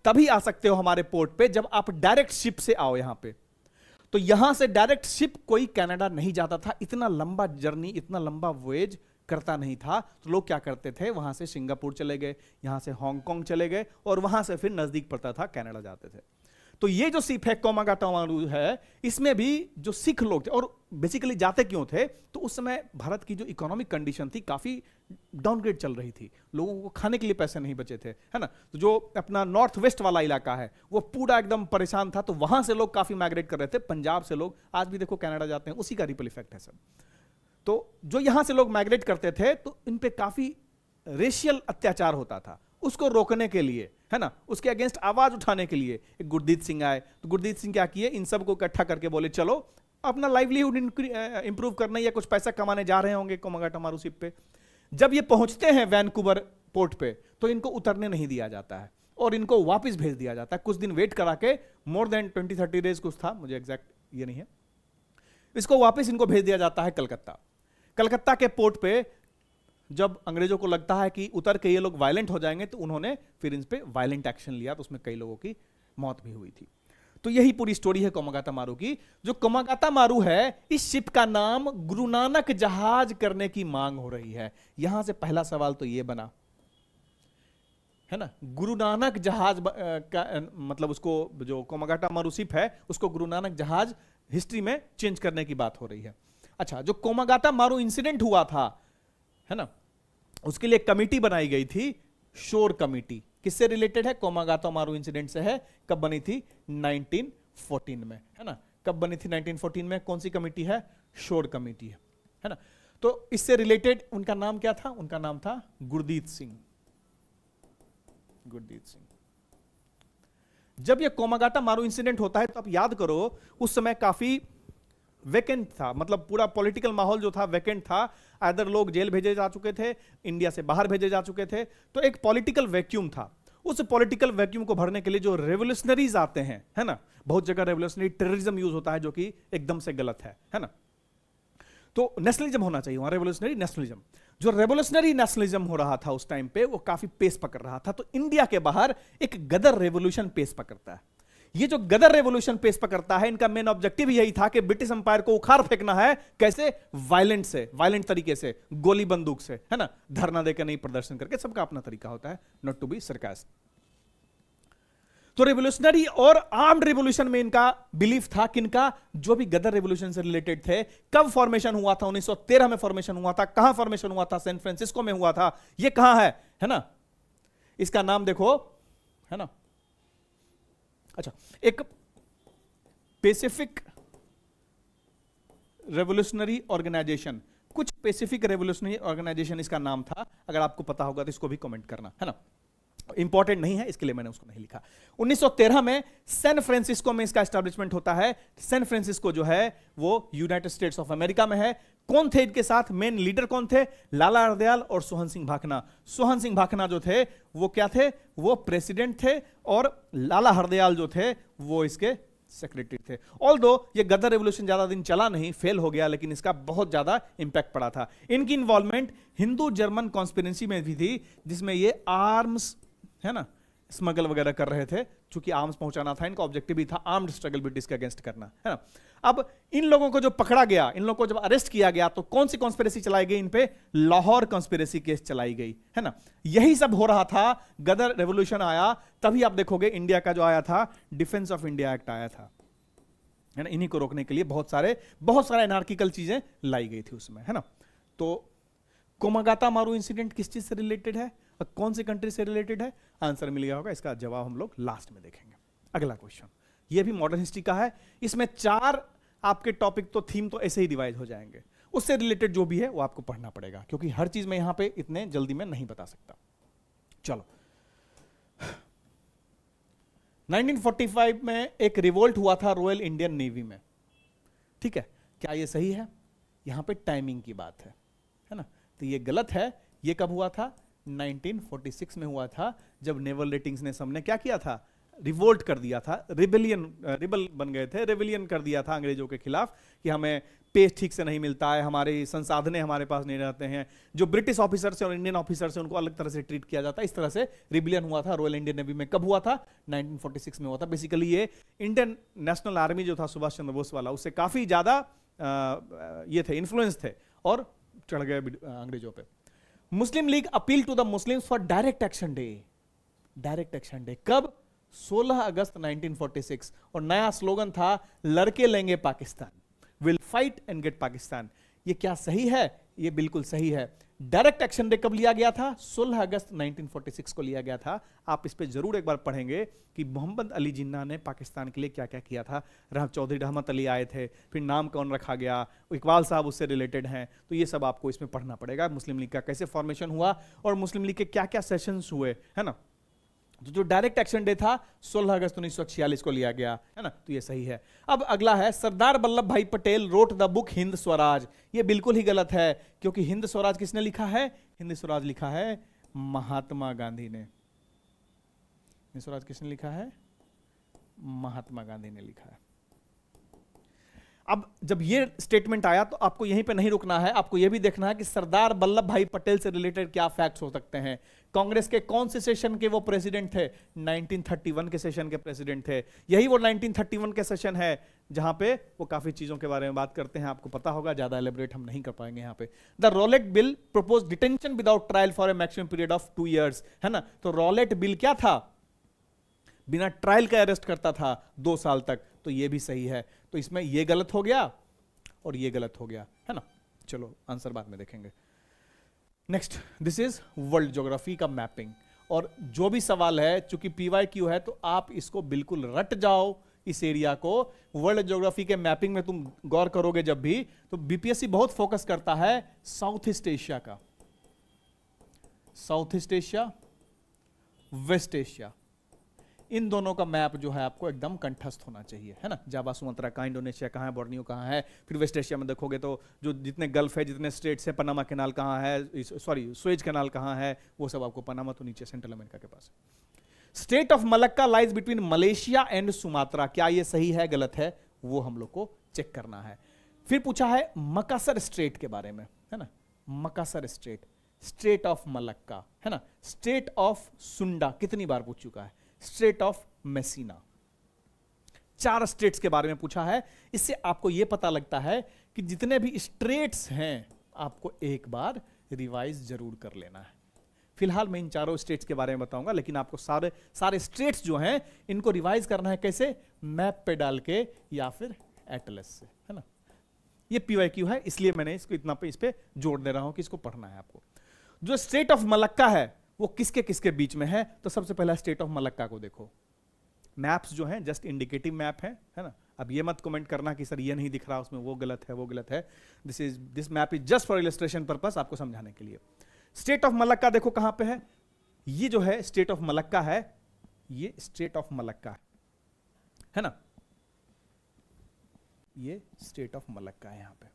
तभी आ सकते हो हमारे पोर्ट पे जब आप डायरेक्ट शिप से आओ यहां पे। तो यहां से डायरेक्ट शिप कोई कनाडा नहीं जाता था, इतना लंबा जर्नी, इतना लंबा वॉयज करता नहीं था। तो लोग क्या करते थे, वहां से सिंगापुर चले गए, यहां से हांगकांग चले गए, और वहां से फिर नजदीक पड़ता था कनाडा जाते थे। तो ये जो शिप है कोमागाता मारू है, इसमें भी जो सिख लोग थे, और बेसिकली जाते क्यों थे, तो उस समय भारत की जो इकोनॉमिक कंडीशन थी काफी डाउनग्रेड चल रही थी, लोगों को खाने के लिए पैसे नहीं बचे थे, है ना। तो जो अपना नॉर्थ वेस्ट वाला इलाका है वो पूरा एकदम परेशान था, तो वहां से लोग काफी माइग्रेट कर रहे थे। पंजाब से लोग आज भी देखो कनाडा जाते हैं, उसी का रिपल इफेक्ट है सब। तो जो यहां से लोग माइग्रेट करते थे, तो इन पे काफी रेशियल अत्याचार होता था। उसको रोकने के लिए, है ना, उसके अगेंस्ट आवाज उठाने के लिए एक गुरदीत सिंह आए। तो गुरदीत सिंह क्या किए, इन सबको इकट्ठा करके बोले चलो अपना लाइवलीहुड इंप्रूव करना, या कुछ पैसा कमाने जा रहे होंगे कोमागाता मारू शिप पे। जब ये पहुंचते हैं वैनकूवर पोर्ट पे, तो इनको उतरने नहीं दिया जाता है और इनको वापस भेज दिया जाता है। कुछ दिन वेट करा के, मोर देन 20-30 डेज कुछ था, मुझे एग्जैक्ट ये नहीं है, इसको वापस इनको भेज दिया जाता है कलकत्ता। कलकत्ता के पोर्ट पे जब अंग्रेजों को लगता है कि उतर के ये लोग वायलेंट हो जाएंगे, तो उन्होंने फिर इन पे वायलेंट एक्शन लिया, तो उसमें कई लोगों की मौत भी हुई थी। तो यही पूरी स्टोरी है कोमागाता मारू की। जो कोमागाता मारू है, इस शिप का नाम गुरु नानक जहाज करने की मांग हो रही है। यहां से पहला सवाल तो ये बना, है ना, गुरु नानक जहाज का मतलब, उसको जो कोमागाता मारू शिप है उसको गुरु नानक जहाज हिस्ट्री में चेंज करने की बात हो रही है। अच्छा, जो कोमागाता मारू इंसिडेंट हुआ था, है ना, उसके लिए कमिटी बनाई गई थी, शोर कमिटी। किससे रिलेटेड है? कोमागाता मारू इंसिडेंट से है। कब बनी थी? 1914 में, है ना। कब बनी थी? 1914 में। कौन सी कमिटी है? शोर कमिटी है ना। तो इससे रिलेटेड उनका नाम क्या था? उनका नाम था गुरदीत सिंह। गुरदीत सिंह। जब यह कोमागाता मारू इंसिडेंट होता है, तो आप याद करो उस समय काफी वैकेंट था, मतलब पूरा पॉलिटिकल माहौल जो था वैकेंट था। आइदर लोग जेल भेजे जा चुके थे, इंडिया से बाहर भेजे जा चुके थे, तो एक पॉलिटिकल वैक्यूम था। उस पॉलिटिकल वैक्यूम को भरने के लिए जो रेवोल्यूशनरीज आते हैं, है ना, बहुत जगह रेवोल्यूशनरी टेररिज्म यूज होता है, जो कि एकदम से गलत है ना। तो नेशनलिज्म होना चाहिए वहां, रेवोल्यूशनरी नेशनलिज्म। जो रेवोल्यूशनरी नेशनलिज्म हो रहा था उस टाइम पे, वो काफी पेस पकड़ रहा था। तो इंडिया के बाहर एक गदर रेवोल्यूशन पेस पकड़ता है। ये जो गदर रेवोल्यूशन पेस पकड़ता है, इनका मेन ऑब्जेक्टिव यही था कि ब्रिटिश एम्पायर को उखाड़ फेंकना है। कैसे? वायलेंट से, वायलेंट तरीके से, गोली बंदूक से, है ना, धरना देकर नहीं, प्रदर्शन करके। सबका अपना तरीका होता है, नॉट टू बी सरकास्ट। तो रेवोल्यूशनरी और आर्म्ड रेवोल्यूशन में इनका बिलीफ था। किनका? जो भी गदर रेवोल्यूशन से रिलेटेड थे। कब फॉर्मेशन हुआ था? 1913 में फॉर्मेशन हुआ था। कहां फॉर्मेशन हुआ था? सैन फ्रांसिस्को में हुआ था। ये कहां है ना, इसका नाम देखो, है ना। अच्छा, एक पैसिफिक रेवोल्यूशनरी ऑर्गेनाइजेशन, कुछ पैसिफिक रेवोल्यूशनरी ऑर्गेनाइजेशन इसका नाम था। अगर आपको पता होगा तो इसको भी कमेंट करना, है ना। इंपॉर्टेंट नहीं है, इसके लिए मैंने उसको नहीं लिखा। 1913 में सैन फ्रांसिस्को में इसका एस्टैब्लिशमेंट होता है। सैन फ्रांसिस्को जो है वो यूनाइटेड स्टेट्स ऑफ अमेरिका में है। कौन थे इनके साथ? मेन लीडर कौन थे? लाला हरदयाल और सोहन सिंह भाखना। सोहन सिंह भाखना जो थे वो क्या थे? वो प्रेसिडेंट थे, और लाला हरदयाल जो थे वो इसके सेक्रेटरी थे। ऑल्दो ये गदर रेवोल्यूशन ज्यादा दिन चला नहीं, फेल हो गया, लेकिन इसका बहुत ज्यादा इंपैक्ट पड़ा था। इनकी इन्वॉल्वमेंट हिंदू जर्मन कॉन्स्पिरेसी में भी थी, जिसमें ये आर्म्स, है ना, स्मगल वगैरह कर रहे थे। चूंकि आर्म्स पहुंचाना था, इनका ऑब्जेक्टिव भी था आर्म्ड स्ट्रगल ब्रिटिश के अगेंस्ट करना, है ना। अब इन लोगों को जो पकड़ा गया, इन लोगों को जब अरेस्ट किया गया, तो कौन सी कॉन्स्पिरेसी चलाई गई? इन पे लाहौर कॉन्स्पिरेसी केस चलाई गई, है ना। यही सब हो रहा था। गदर रेवोल्यूशन आया, तभी आप देखोगे इंडिया का जो आया था डिफेंस ऑफ इंडिया एक्ट आया था, है ना। इन्हीं को रोकने के लिए बहुत सारे एनार्किकल चीजें लाई गई थी उसमें, है ना। तो कोमागाता मारू इंसिडेंट किस चीज से रिलेटेड है और कौन सी कंट्री से रिलेटेड है? आंसर मिल गया होगा, इसका जवाब हम लोग लास्ट में देखेंगे। अगला क्वेश्चन, ये भी मॉडर्न हिस्ट्री का है। इसमें 4 आपके टॉपिक तो थीम तो ऐसे ही डिवाइड हो जाएंगे, उससे रिलेटेड जो भी है वो आपको पढ़ना पड़ेगा, क्योंकि हर चीज मैं यहां पे इतने जल्दी में नहीं बता सकता। चलो, 1945 में एक रिवोल्ट हुआ था रॉयल इंडियन नेवी में, ठीक है, क्या ये सही है? यहां पे टाइमिंग की बात है ना, तो ये गलत है। ये कब हुआ था? 1946 में हुआ था, जब नेवल रेटिंग्स ने सबने क्या किया था? रिवोल्ट कर दिया था, रिबल बन गए थे, रेबिलियन कर दिया था अंग्रेजों के खिलाफ कि हमें पे ठीक से नहीं मिलता है, हमारे संसाधन हमारे पास नहीं रहते हैं, जो ब्रिटिश ऑफिसर से और इंडियन ऑफिसर से उनको अलग तरह से ट्रीट किया जाता है। इस तरह से रिबिलियन हुआ था रॉयल इंडियन नेवी में। कब हुआ था? 1946 में हुआ था। बेसिकली ये इंडियन नेशनल आर्मी जो था सुभाष चंद्र बोस वाला, उससे काफी ज्यादा ये थे, इन्फ्लुएंस थे और चढ़ गए अंग्रेजों पे। Muslim League appeal to the Muslims for direct action day. Direct action day कब? 16 अगस्त 1946। और नया स्लोगन था लड़के लेंगे Pakistan, will fight and get Pakistan. ये क्या सही है? ये बिल्कुल सही है। डायरेक्ट एक्शन डे कब लिया गया था? 16 अगस्त 1946 को लिया गया था। आप इस पे जरूर एक बार पढ़ेंगे कि मोहम्मद अली जिन्ना ने पाकिस्तान के लिए क्या क्या किया था। चौधरी रहमत अली आए थे, फिर नाम कौन रखा गया, इकबाल साहब उससे रिलेटेड हैं, तो ये सब आपको इसमें पढ़ना पड़ेगा। मुस्लिम लीग का कैसे फॉर्मेशन हुआ और मुस्लिम लीग के क्या क्या सेशंस हुए, है ना। तो जो डायरेक्ट एक्शन डे था 16 अगस्त 1946 को लिया गया, है ना, तो ये सही है। अब अगला है सरदार वल्लभ भाई Patel wrote the book Hind Swaraj. ये बिल्कुल ही गलत है, क्योंकि हिंद स्वराज किसने लिखा है? हिंद स्वराज लिखा है महात्मा गांधी ने। हिंद स्वराज किसने लिखा है? महात्मा गांधी ने लिखा है। अब जब ये स्टेटमेंट आया तो आपको यहीं पे नहीं रुकना है, आपको यह भी देखना है कि सरदार वल्लभ भाई पटेल से रिलेटेड क्या फैक्ट्स हो सकते हैं। कांग्रेस के कौन से सेशन के वो प्रेसिडेंट थे? 1931 के सेशन के प्रेसिडेंट थे। यही वो 1931 के सेशन है जहां पे वो काफी चीजों के बारे में बात करते हैं, आपको पता होगा, ज्यादा एलिब्रेट हम नहीं कर पाएंगे यहां पे। The Rowlatt bill propose detention without trial for a maximum period of 2 years, है ना। तो रॉलेट बिल क्या था? बिना ट्रायल का अरेस्ट करता था 2 साल तक, तो ये भी सही है। तो इसमें ये गलत हो गया और ये गलत हो गया, है ना। चलो आंसर बाद में देखेंगे। Next, this is world geography का मैपिंग। और जो भी सवाल है, चूंकि PYQ है तो आप इसको बिल्कुल रट जाओ इस एरिया को। वर्ल्ड ज्योग्राफी के मैपिंग में तुम गौर करोगे जब भी, तो BPSC बहुत फोकस करता है साउथ ईस्ट एशिया का, south east Asia, west Asia, इन दोनों का मैप जो है आपको एकदम कंठस्थ होना चाहिए, है ना। जावा सुमात्रा कहाँ, इंडोनेशिया कहाँ है, बोर्नियो कहाँ है। फिर वेस्ट एशिया में देखोगे तो जो जितने गल्फ है, जितने स्टेट्स हैं, पनामा कैनाल कहाँ है, सॉरी सुएज कैनाल कहाँ है, वो सब आपको, पनामा तो नीचे सेंट्रल अमेरिका के पास। State of Malacca lies between Malaysia and Sumatra. क्या ये सही है गलत है, वो हम लोग को चेक करना है। फिर पूछा है मकासर स्ट्रेट के बारे में, है ना। Makassar straight, straight of Malacca, है ना। स्ट्रेट ऑफ सुंडा कितनी बार पूछ चुका है। स्ट्रेट ऑफ मेसिना, 4 स्टेट्स के बारे में पूछा है। इससे आपको यह पता लगता है कि जितने भी स्ट्रेट्स हैं आपको एक बार रिवाइज जरूर कर लेना है। फिलहाल मैं इन 4 स्टेट्स के बारे में बताऊंगा, लेकिन आपको सारे स्टेट्स जो हैं इनको रिवाइज करना है। कैसे? मैप पे डाल के या फिर एटलस से, है ना। ये PYQ है, इसलिए मैंने इसको इतना पे इस पे जोड़ दे रहा हूं कि इसको पढ़ना है आपको। जो स्टेट ऑफ मलक्का है वो किसके किसके बीच में है? तो सबसे पहला स्टेट ऑफ मलक्का को देखो। मैप्स जो हैं जस्ट इंडिकेटिव मैप है ना। अब ये मत कमेंट करना कि सर ये नहीं दिख रहा, उसमें वो गलत है, वो गलत है। This map is just for illustration purpose, आपको समझाने के लिए। स्टेट ऑफ मलक्का देखो कहां पे है। ये जो है स्टेट ऑफ मलक्का है, ये स्टेट ऑफ मलक्का है ना। ये स्टेट ऑफ मलक्का है। यहां पे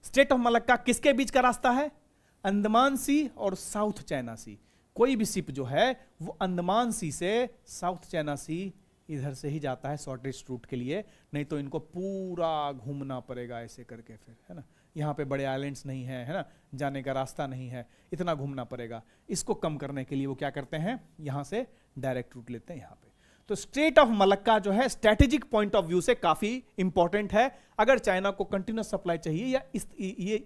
स्टेट ऑफ मलक्का किसके बीच का रास्ता है? अंडमान सी और साउथ चाइना सी। कोई भी शिप जो है वो अंडमान सी से साउथ चाइना सी इधर से ही जाता है शॉर्टेस्ट रूट के लिए, नहीं तो इनको पूरा घूमना पड़ेगा ऐसे करके फिर, है ना। यहाँ पे बड़े आइलैंड्स नहीं है, है ना, जाने का रास्ता नहीं है, इतना घूमना पड़ेगा। इसको कम करने के लिए वो क्या करते हैं, यहाँ से डायरेक्ट रूट लेते हैं यहाँ पे। तो स्ट्रेट ऑफ मलक्का जो है स्ट्रेटेजिक पॉइंट ऑफ व्यू से काफी इंपॉर्टेंट है। अगर चाइना को कंटिन्यूस सप्लाई चाहिए या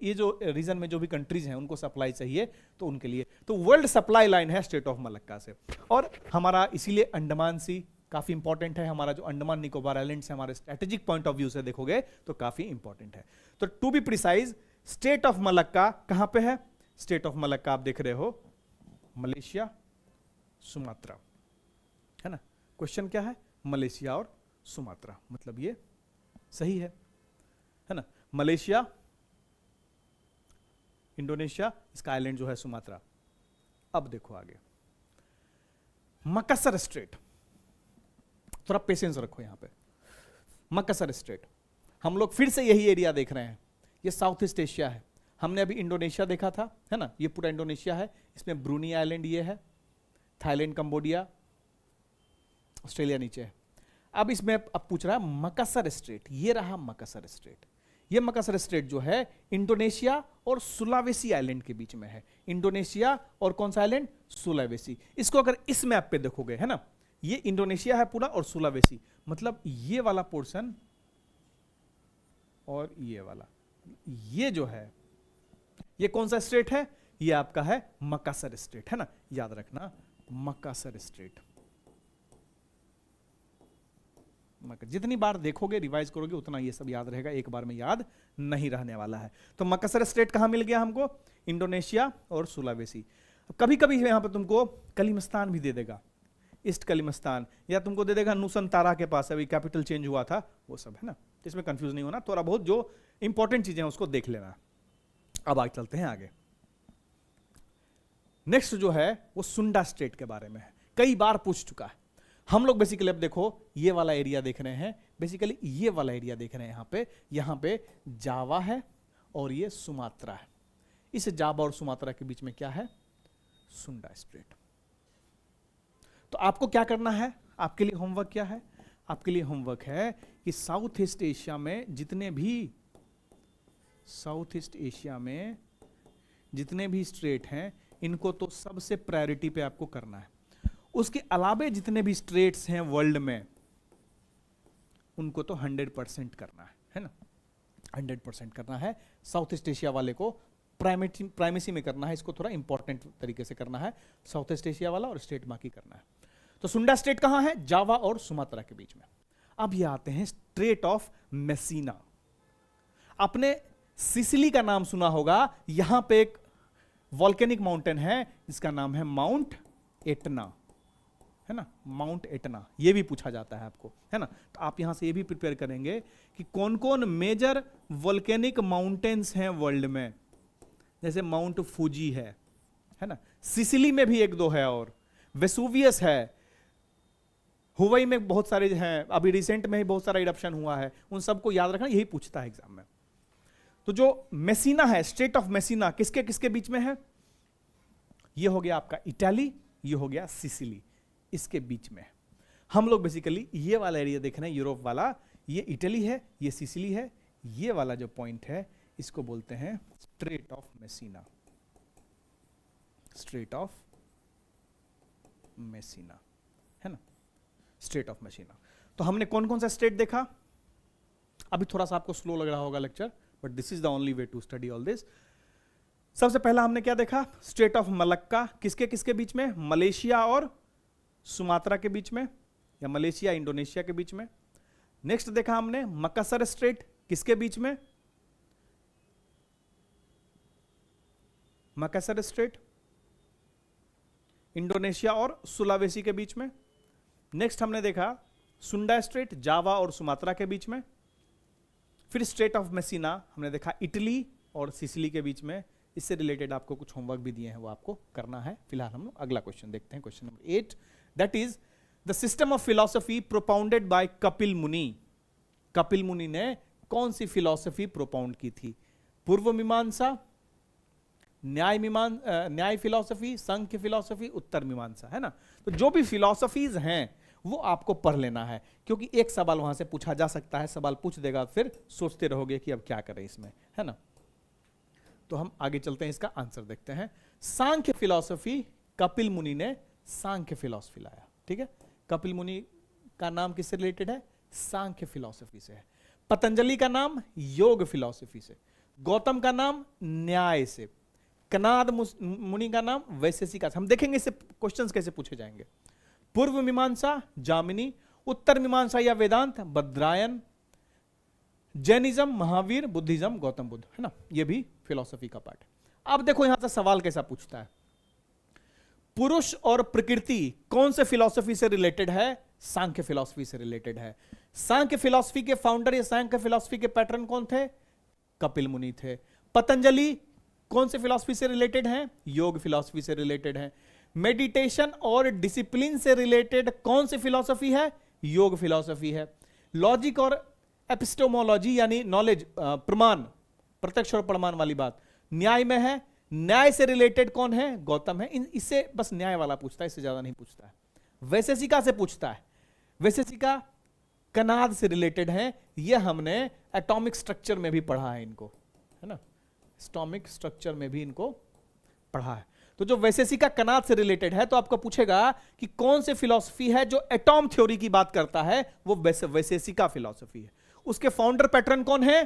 ये जो रीजन में जो भी कंट्रीज हैं उनको सप्लाई चाहिए तो उनके लिए, तो वर्ल्ड सप्लाई लाइन है स्ट्रेट ऑफ मलक्का से। और हमारा इसीलिए अंडमान सी काफी इंपॉर्टेंट है। हमारा जो अंडमान निकोबार आइलैंड्स है हमारे स्ट्रेटेजिक पॉइंट ऑफ व्यू से देखोगे तो काफी इंपॉर्टेंट है। तो to be precise, state of Malacca कहां पे है? स्टेट ऑफ मलक्का आप देख रहे हो मलेशिया, सुमात्रा, है ना। क्वेश्चन क्या है? मलेशिया और सुमात्रा, मतलब ये सही है ना। मलेशिया, इंडोनेशिया, इसका आइलैंड जो है सुमात्रा। अब देखो आगे, मकसर स्ट्रेट, थोड़ा पेशेंस रखो यहां पे। मकसर स्ट्रेट, हम लोग फिर से यही एरिया देख रहे हैं, ये साउथ ईस्ट एशिया है। हमने अभी इंडोनेशिया देखा था, है ना, ये पूरा इंडोनेशिया है, इसमें ब्रूनी आइलैंड ये है, थाईलैंड, कंबोडिया, ऑस्ट्रेलिया नीचे है। अब इसमें अब पूछ रहा है मकसर स्ट्रेट, ये रहा मकसर स्ट्रेट। ये मकसर स्ट्रेट जो है इंडोनेशिया और सुलावेसी आइलैंड के बीच में है। इंडोनेशिया और कौन सा आइलैंड? सुलावेसी। इसको अगर इस मैप पे देखोगे, है ना, ये इंडोनेशिया है पूरा और सुलावेसी, मतलब ये वाला पोर्शन और ये वाला, ये जो है ये कौन सा स्टेट है? ये आपका है मकसर स्टेट, है ना, याद रखना मकसर स्टेट। जितनी बार देखोगे रिवाइज करोगे उतना ये सब याद रहेगा, एक बार में याद नहीं रहने वाला है। तो मकसर स्टेट कहां मिल गया हमको? इंडोनेशिया और सुलावेसी। कभी कभी यहां पर तुमको कलिमस्तान भी दे देगा, ईस्ट कलिमस्तान, या तुमको दे देगा नुसंतारा के पास, अभी कैपिटल चेंज हुआ था, वो सब, है ना। तो इसमें कंफ्यूज नहीं होना, थोड़ा बहुत जो इंपॉर्टेंट चीजें हैं उसको देख लेना। अब आगे चलते हैं आगे। नेक्स्ट जो है वो सुंडा स्टेट के बारे में है, कई बार पूछ चुका है हम लोग। बेसिकली अब देखो ये वाला एरिया देख रहे हैं, बेसिकली ये वाला एरिया देख रहे हैं, यहां पे जावा है और ये सुमात्रा है। इस जावा और सुमात्रा के बीच में क्या है? सुंडा स्ट्रेट। तो आपको क्या करना है? आपके लिए होमवर्क क्या है? आपके लिए होमवर्क है कि साउथ ईस्ट एशिया में जितने भी स्ट्रेट हैं, इनको तो सबसे प्रायोरिटी पे आपको करना है। उसके अलावे जितने भी स्ट्रेट्स हैं वर्ल्ड में, उनको तो 100% करना है ना, 100% करना है। साउथ ईस्ट एशिया वाले को प्राइमेसी में करना है, इसको थोड़ा इंपॉर्टेंट तरीके से करना है, साउथ ईस्ट एशिया वाला और स्टेट बाकी करना है। तो सुंडा स्टेट कहां है? जावा और सुमात्रा के बीच में। अब ये आते हैं स्ट्रेट ऑफ मेसिना। आपने सिसिली का नाम सुना होगा, यहां पे एक वॉल्केनिक माउंटेन है जिसका नाम है माउंट एटना, है ना, माउंट एटना। ये भी पूछा जाता है आपको, है ना। तो आप यहां से ये भी प्रिपेयर करेंगे कि कौन कौन मेजर वॉल्केनिक माउंटेन्स हैं वर्ल्ड में। जैसे माउंट फूजी है ना, सिसिली में भी एक दो है, और वेसुवियस है, हुवई में बहुत सारे हैं, अभी रिसेंट में ही बहुत सारा इरप्शन हुआ है। उन सबको याद रखना, यही पूछता है एग्जाम में। तो जो मेसिना है, स्टेट ऑफ मेसिना, किसके किसके बीच में है? ये हो गया आपका इटाली, ये हो गया सिसिली, इसके बीच में। हम लोग बेसिकली ये वाला एरिया देख रहे हैं, यूरोप वाला, ये इटली है, ये सिसिली है, ये वाला जो पॉइंट है इसको बोलते हैं straight of Messina, straight of Messina, है ना, स्ट्रेट ऑफ मेसिना। तो हमने कौन कौन सा स्टेट देखा? अभी थोड़ा सा आपको स्लो लग रहा होगा lecture, but this is the only way to study all this. सबसे पहला हमने क्या देखा? स्टेट ऑफ मलक्का, किसके किसके बीच में? मलेशिया और सुमात्रा के बीच में, या मलेशिया इंडोनेशिया के बीच में। नेक्स्ट देखा हमने मकसर स्ट्रेट, किसके बीच में? मकसर स्ट्रेट इंडोनेशिया और सुलावेसी के बीच में। नेक्स्ट हमने देखा सुंडा स्ट्रेट, जावा और सुमात्रा के बीच में। फिर स्ट्रेट ऑफ मेसिना हमने देखा इटली और सिसिली के बीच में। इससे रिलेटेड आपको कुछ होमवर्क भी दिए हैं, वो आपको करना है। फिलहाल हम लोग अगला क्वेश्चन देखते हैं, question number 8, that is the system of philosophy propounded bye Kapil मुनि। कपिल मुनि ने कौन सी फिलॉसफी प्रोपाउंड की थी? पूर्व मीमांसा, न्याय फिलॉसफी, सांख्य फिलॉसफी, उत्तर मीमांसा, है ना। तो जो भी फिलॉसफीज हैं वो आपको पढ़ लेना है, क्योंकि एक सवाल वहां से पूछा जा सकता है, सवाल पूछ देगा, फिर सोचते रहोगे कि अब क्या करें इसमें, है ना। तो हम आगे चलते हैं, इसका आंसर देखते हैं। सांख्य फिलॉसफी, कपिल मुनि ने सांख्य फिलॉसफी लाया, ठीक है। कपिल मुनि का नाम किससे रिलेटेड है? सांख्य फिलॉसफी से है। पतंजलि का नाम योग फिलॉसफी से, गौतम का नाम न्याय से, कनाद मुनि का नाम वैशेषिका से। हम देखेंगे इससे क्वेश्चंस कैसे पूछे जाएंगे। पूर्व मीमांसा जामिनी, उत्तर मीमांसा या वेदांत बद्रायन, जैनिज्म महावीर, बुद्धिज्म गौतम बुद्ध, है ना। ये भी फिलॉसफी का पार्ट है। अब देखो यहां से सवाल कैसा पूछता है, पुरुष और प्रकृति कौन से फिलॉसफी से रिलेटेड है? सांख्य फिलॉसफी से रिलेटेड है। सांख्य फिलॉसफी के फाउंडर या सांख्य फिलॉसफी के पैटर्न कौन थे? कपिल मुनि थे। पतंजलि कौन से फिलॉसफी से रिलेटेड हैं? योग फिलॉसफी से रिलेटेड है। मेडिटेशन और डिसिप्लिन से रिलेटेड कौन सी फिलॉसफी है? योग फिलॉसफी है। लॉजिक और एपिस्टेमोलॉजी यानी नॉलेज, प्रमाण, प्रत्यक्ष और प्रमाण वाली बात न्याय में है। न्याय से रिलेटेड कौन है? गौतम है। इससे बस न्याय वाला पूछता है, इससे ज्यादा नहीं पूछता है। वैशेषिका से पूछता है। वैशेषिका कनाद से रिलेटेड है। यह हमने एटॉमिक स्ट्रक्चर में भी पढ़ा है इनको, है ना, एटॉमिक स्ट्रक्चर में भी इनको पढ़ा है। तो जो वैशेषिका कनाद से रिलेटेड है, तो आपको पूछेगा कि कौन से फिलॉसफी है जो एटॉम थ्योरी की बात करता है, वो वैशेषिका फिलॉसफी है। उसके फाउंडर पैटर्न कौन है?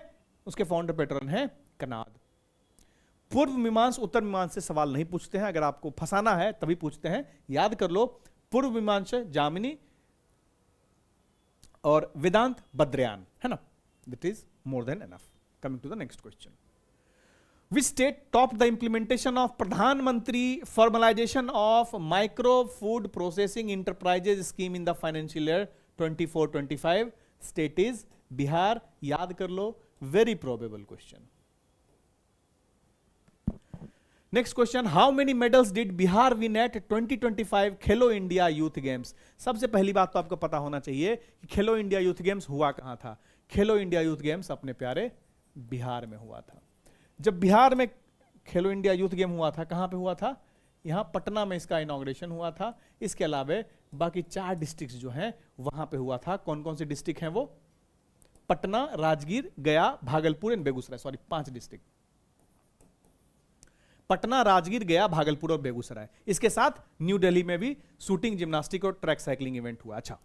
उसके फाउंडर पैटर्न है कनाद। पूर्व मीमांस उत्तर मीमांस से सवाल नहीं पूछते हैं, अगर आपको फंसाना है तभी पूछते हैं। याद कर लो, पूर्व मीमांस जामिनी और वेदांत बद्रयान, है ना। That is more than enough. Coming to the next question, which state top the implementation of Pradhanmantri formalisation of micro food processing enterprises scheme in the financial year 24-25? State is Bihar. याद कर लो, very probable question. Next question, how many medals did Bihar win at 2025 Khelo India youth games? सबसे पहली बात तो आपको पता होना चाहिए कि खेलो इंडिया यूथ गेम्स हुआ कहां था। खेलो इंडिया यूथ गेम्स अपने प्यारे बिहार में हुआ था। जब बिहार में खेलो इंडिया यूथ गेम हुआ था, कहां पे हुआ था? यहां पटना में इसका इनॉग्रेशन हुआ था। इसके अलावा बाकी 4 डिस्ट्रिक्ट जो हैं वहां पे हुआ था। कौन कौन से डिस्ट्रिक्ट हैं वो? पटना, राजगीर, गया, Bhagalpur and Begusarai. Sorry, 5 district, Patna, Rajgir, गया, भागलपुर और बेगूसराय। इसके साथ न्यू दिल्ली में भी शूटिंग, जिम्नास्टिक और ट्रैक साइकिलिंग इवेंट हुआ। अच्छा,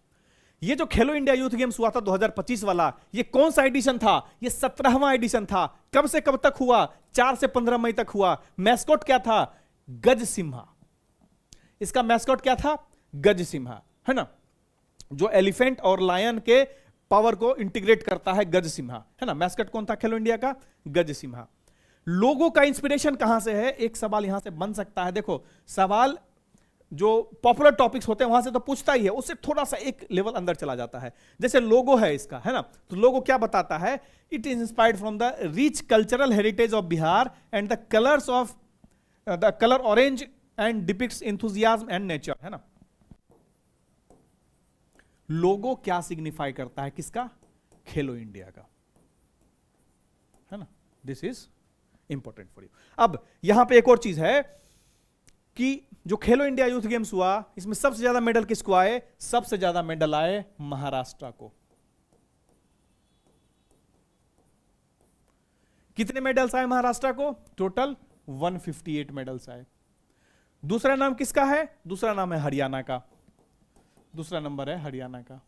ये जो खेलो इंडिया यूथ गेम्स हुआ था 2025 वाला, ये कौन सा एडिशन था? ये 17वां एडिशन था। कब से कब तक हुआ? 4 से 15 मई तक हुआ। मैस्कॉट क्या था? गज सिम्हा। इसका मैस्कॉट क्या था? गज सिम्हा, है ना, जो एलिफेंट और लायन के पावर को इंटीग्रेट करता है, गज सिम्हा, है ना। मैस्कॉट कौन था खेलो इंडिया का? गज सिम्हा। लोगों का इंस्पिरेशन कहां से है? एक सवाल यहां से बन सकता है। देखो, सवाल जो पॉपुलर टॉपिक्स होते हैं वहां से तो पूछता ही है, उससे थोड़ा सा एक लेवल अंदर चला जाता है। जैसे लोगो है इसका, है ना, तो लोगो क्या बताता है? It is inspired from the rich cultural heritage of Bihar and the colours of the colour orange and depicts enthusiasm and nature, है ना। लोगो क्या सिग्निफाई करता है? किसका? खेलो इंडिया का, है ना। This is important for you. अब यहां पे एक और चीज है कि जो खेलो इंडिया यूथ गेम्स हुआ, इसमें सबसे ज्यादा मेडल किसको आए? सबसे ज्यादा मेडल आए महाराष्ट्र को। कितने मेडल्स आए महाराष्ट्र को? टोटल 158 मेडल्स आए। दूसरा नाम किसका है? दूसरा नाम है हरियाणा का। दूसरा नंबर है हरियाणा का।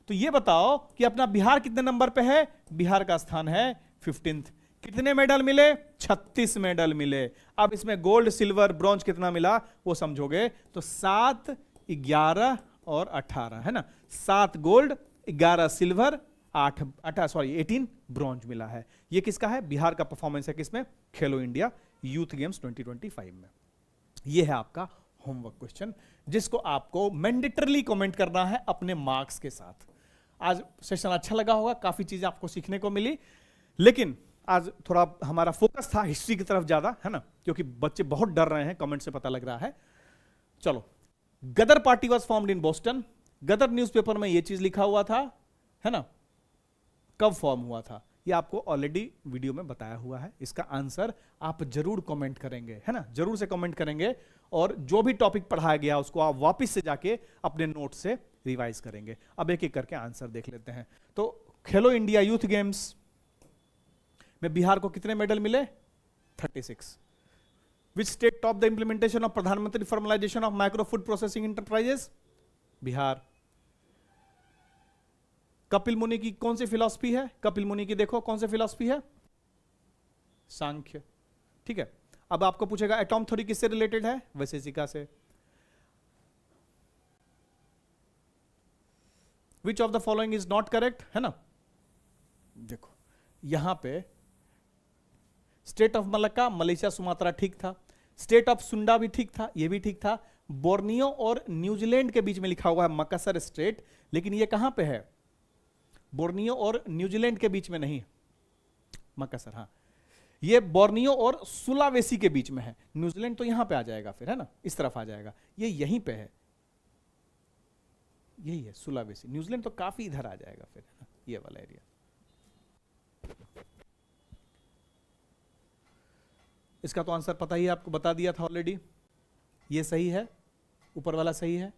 तो ये बताओ कि अपना बिहार कितने नंबर पे है? बिहार का स्थान है 15th। कितने मेडल मिले? 36 मेडल मिले। अब इसमें गोल्ड, सिल्वर, ब्रॉन्ज कितना मिला वो समझोगे तो 7, 11 और 18, है ना। 7 गोल्ड, 11 सिल्वर, 18 ब्रॉन्ज मिला है। ये किसका है? बिहार का परफॉर्मेंस है। किसमें? खेलो इंडिया यूथ गेम्स 2025 में। ये है आपका होमवर्क क्वेश्चन, जिसको आपको मैंडेटरली कमेंट करना है अपने मार्क्स के साथ। आज सेशन अच्छा लगा होगा, काफी चीजें आपको सीखने को मिली, लेकिन आज थोड़ा हमारा फोकस था हिस्ट्री की तरफ ज्यादा, है ना, क्योंकि बच्चे बहुत डर रहे हैं, कमेंट से पता लग रहा है। चलो, Ghadar party was formed in Boston. Ghadar newspaper में यह चीज लिखा हुआ था, है ना। कब फॉर्म हुआ था ये आपको ऑलरेडी वीडियो में बताया हुआ है। इसका आंसर आप जरूर कमेंट करेंगे, है ना, जरूर से कमेंट करेंगे। और जो भी टॉपिक पढ़ाया गया उसको आप वापस से जाके अपने नोट से रिवाइज करेंगे। अब एक एक करके आंसर देख लेते हैं। तो खेलो इंडिया यूथ गेम्स में बिहार को कितने मेडल मिले? 36। Which state top the implementation of Pradhanmantri formalisation of micro food processing enterprises? Bihar. Kapil Muni की कौन सी फिलॉसफी है? कपिल मुनि की देखो कौन सी फिलॉसफी है? सांख्य। ठीक है। अब आपको पूछेगा एटॉम थ्योरी किससे रिलेटेड है? वैशेषिका से। Which of the following is not correct, है ना। देखो यहां पे state of Malacca, Malaysia, Sumatra ठीक था। स्टेट ऑफ सुंडा भी ठीक था, ये भी ठीक था। बोर्नियो और न्यूजीलैंड के बीच में लिखा हुआ है मकसर स्ट्रेट, लेकिन ये कहां पे है? बोर्नियो और न्यूजीलैंड के बीच में नहीं, मकसर, हाँ, ये बोर्नियो और सुलावेसी के बीच में है। न्यूजीलैंड तो यहां पे आ जाएगा फिर, है ना, इस तरफ आ जाएगा, ये यहीं पे है, यही है सुलावेसी। न्यूजीलैंड तो काफी इधर आ जाएगा फिर, है ना, ये वाला एरिया। इसका तो आंसर पता ही है, आपको बता दिया था ऑलरेडी। ये सही है, ऊपर वाला सही है,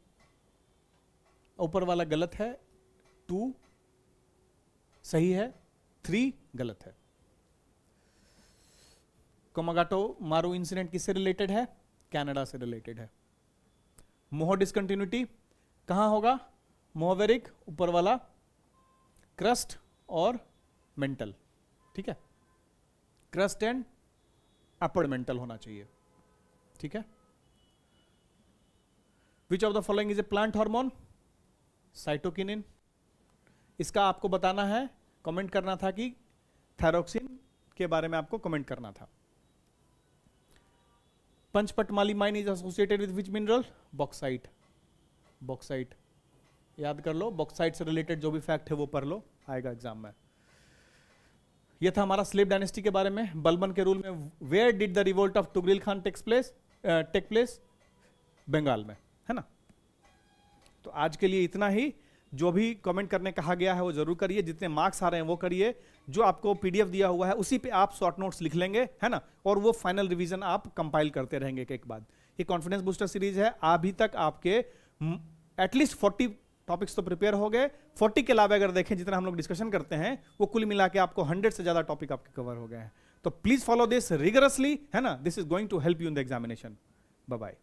ऊपर वाला गलत है, 2 सही है, 3 गलत है। कोमागाटो मारू इंसिडेंट किससे रिलेटेड है? कनाडा से रिलेटेड है। मोहो डिसकंटिन्यूटी कहां होगा? मोहवेरिक, ऊपर वाला क्रस्ट और मेंटल, ठीक है, क्रस्ट एंड अपर मेंटल होना चाहिए, ठीक है। Which of the following is a plant hormone? Cytokinin. इसका आपको बताना है, कमेंट करना था कि थायरोक्सिन के बारे में आपको कमेंट करना था। Panchpatmali mine is associated with which mineral? Bauxite. Bauxite याद कर लो, बॉक्साइट से रिलेटेड जो भी फैक्ट है वो पढ़ लो, आएगा एग्जाम में। ये था हमारा स्लेव डायनेस्टी के बारे में। बलबन के रूल में where did the revolt of Tughril Khan take place? Bengal में, है ना। तो आज के लिए इतना ही। जो भी कमेंट करने कहा गया है वो जरूर करिए, जितने मार्क्स आ रहे हैं वो करिए। जो आपको पीडीएफ दिया हुआ है उसी पे आप शॉर्ट नोट्स लिख लेंगे, है ना, और वो फाइनल रिवीजन आप कंपाइल करते रहेंगे एक बाद। ये कॉन्फिडेंस बूस्टर सीरीज है, अभी तक आपके एटलीस्ट 40 टॉपिक्स तो प्रिपेयर हो गए। 40 के अलावा अगर देखें जितना हम लोग डिस्कशन करते हैं वो कुल मिला के आपको 100 से ज्यादा टॉपिक आपके कवर हो गए हैं। तो प्लीज फॉलो दिस रिगरसली, है ना, this is going to help you in the examination. Bye bye.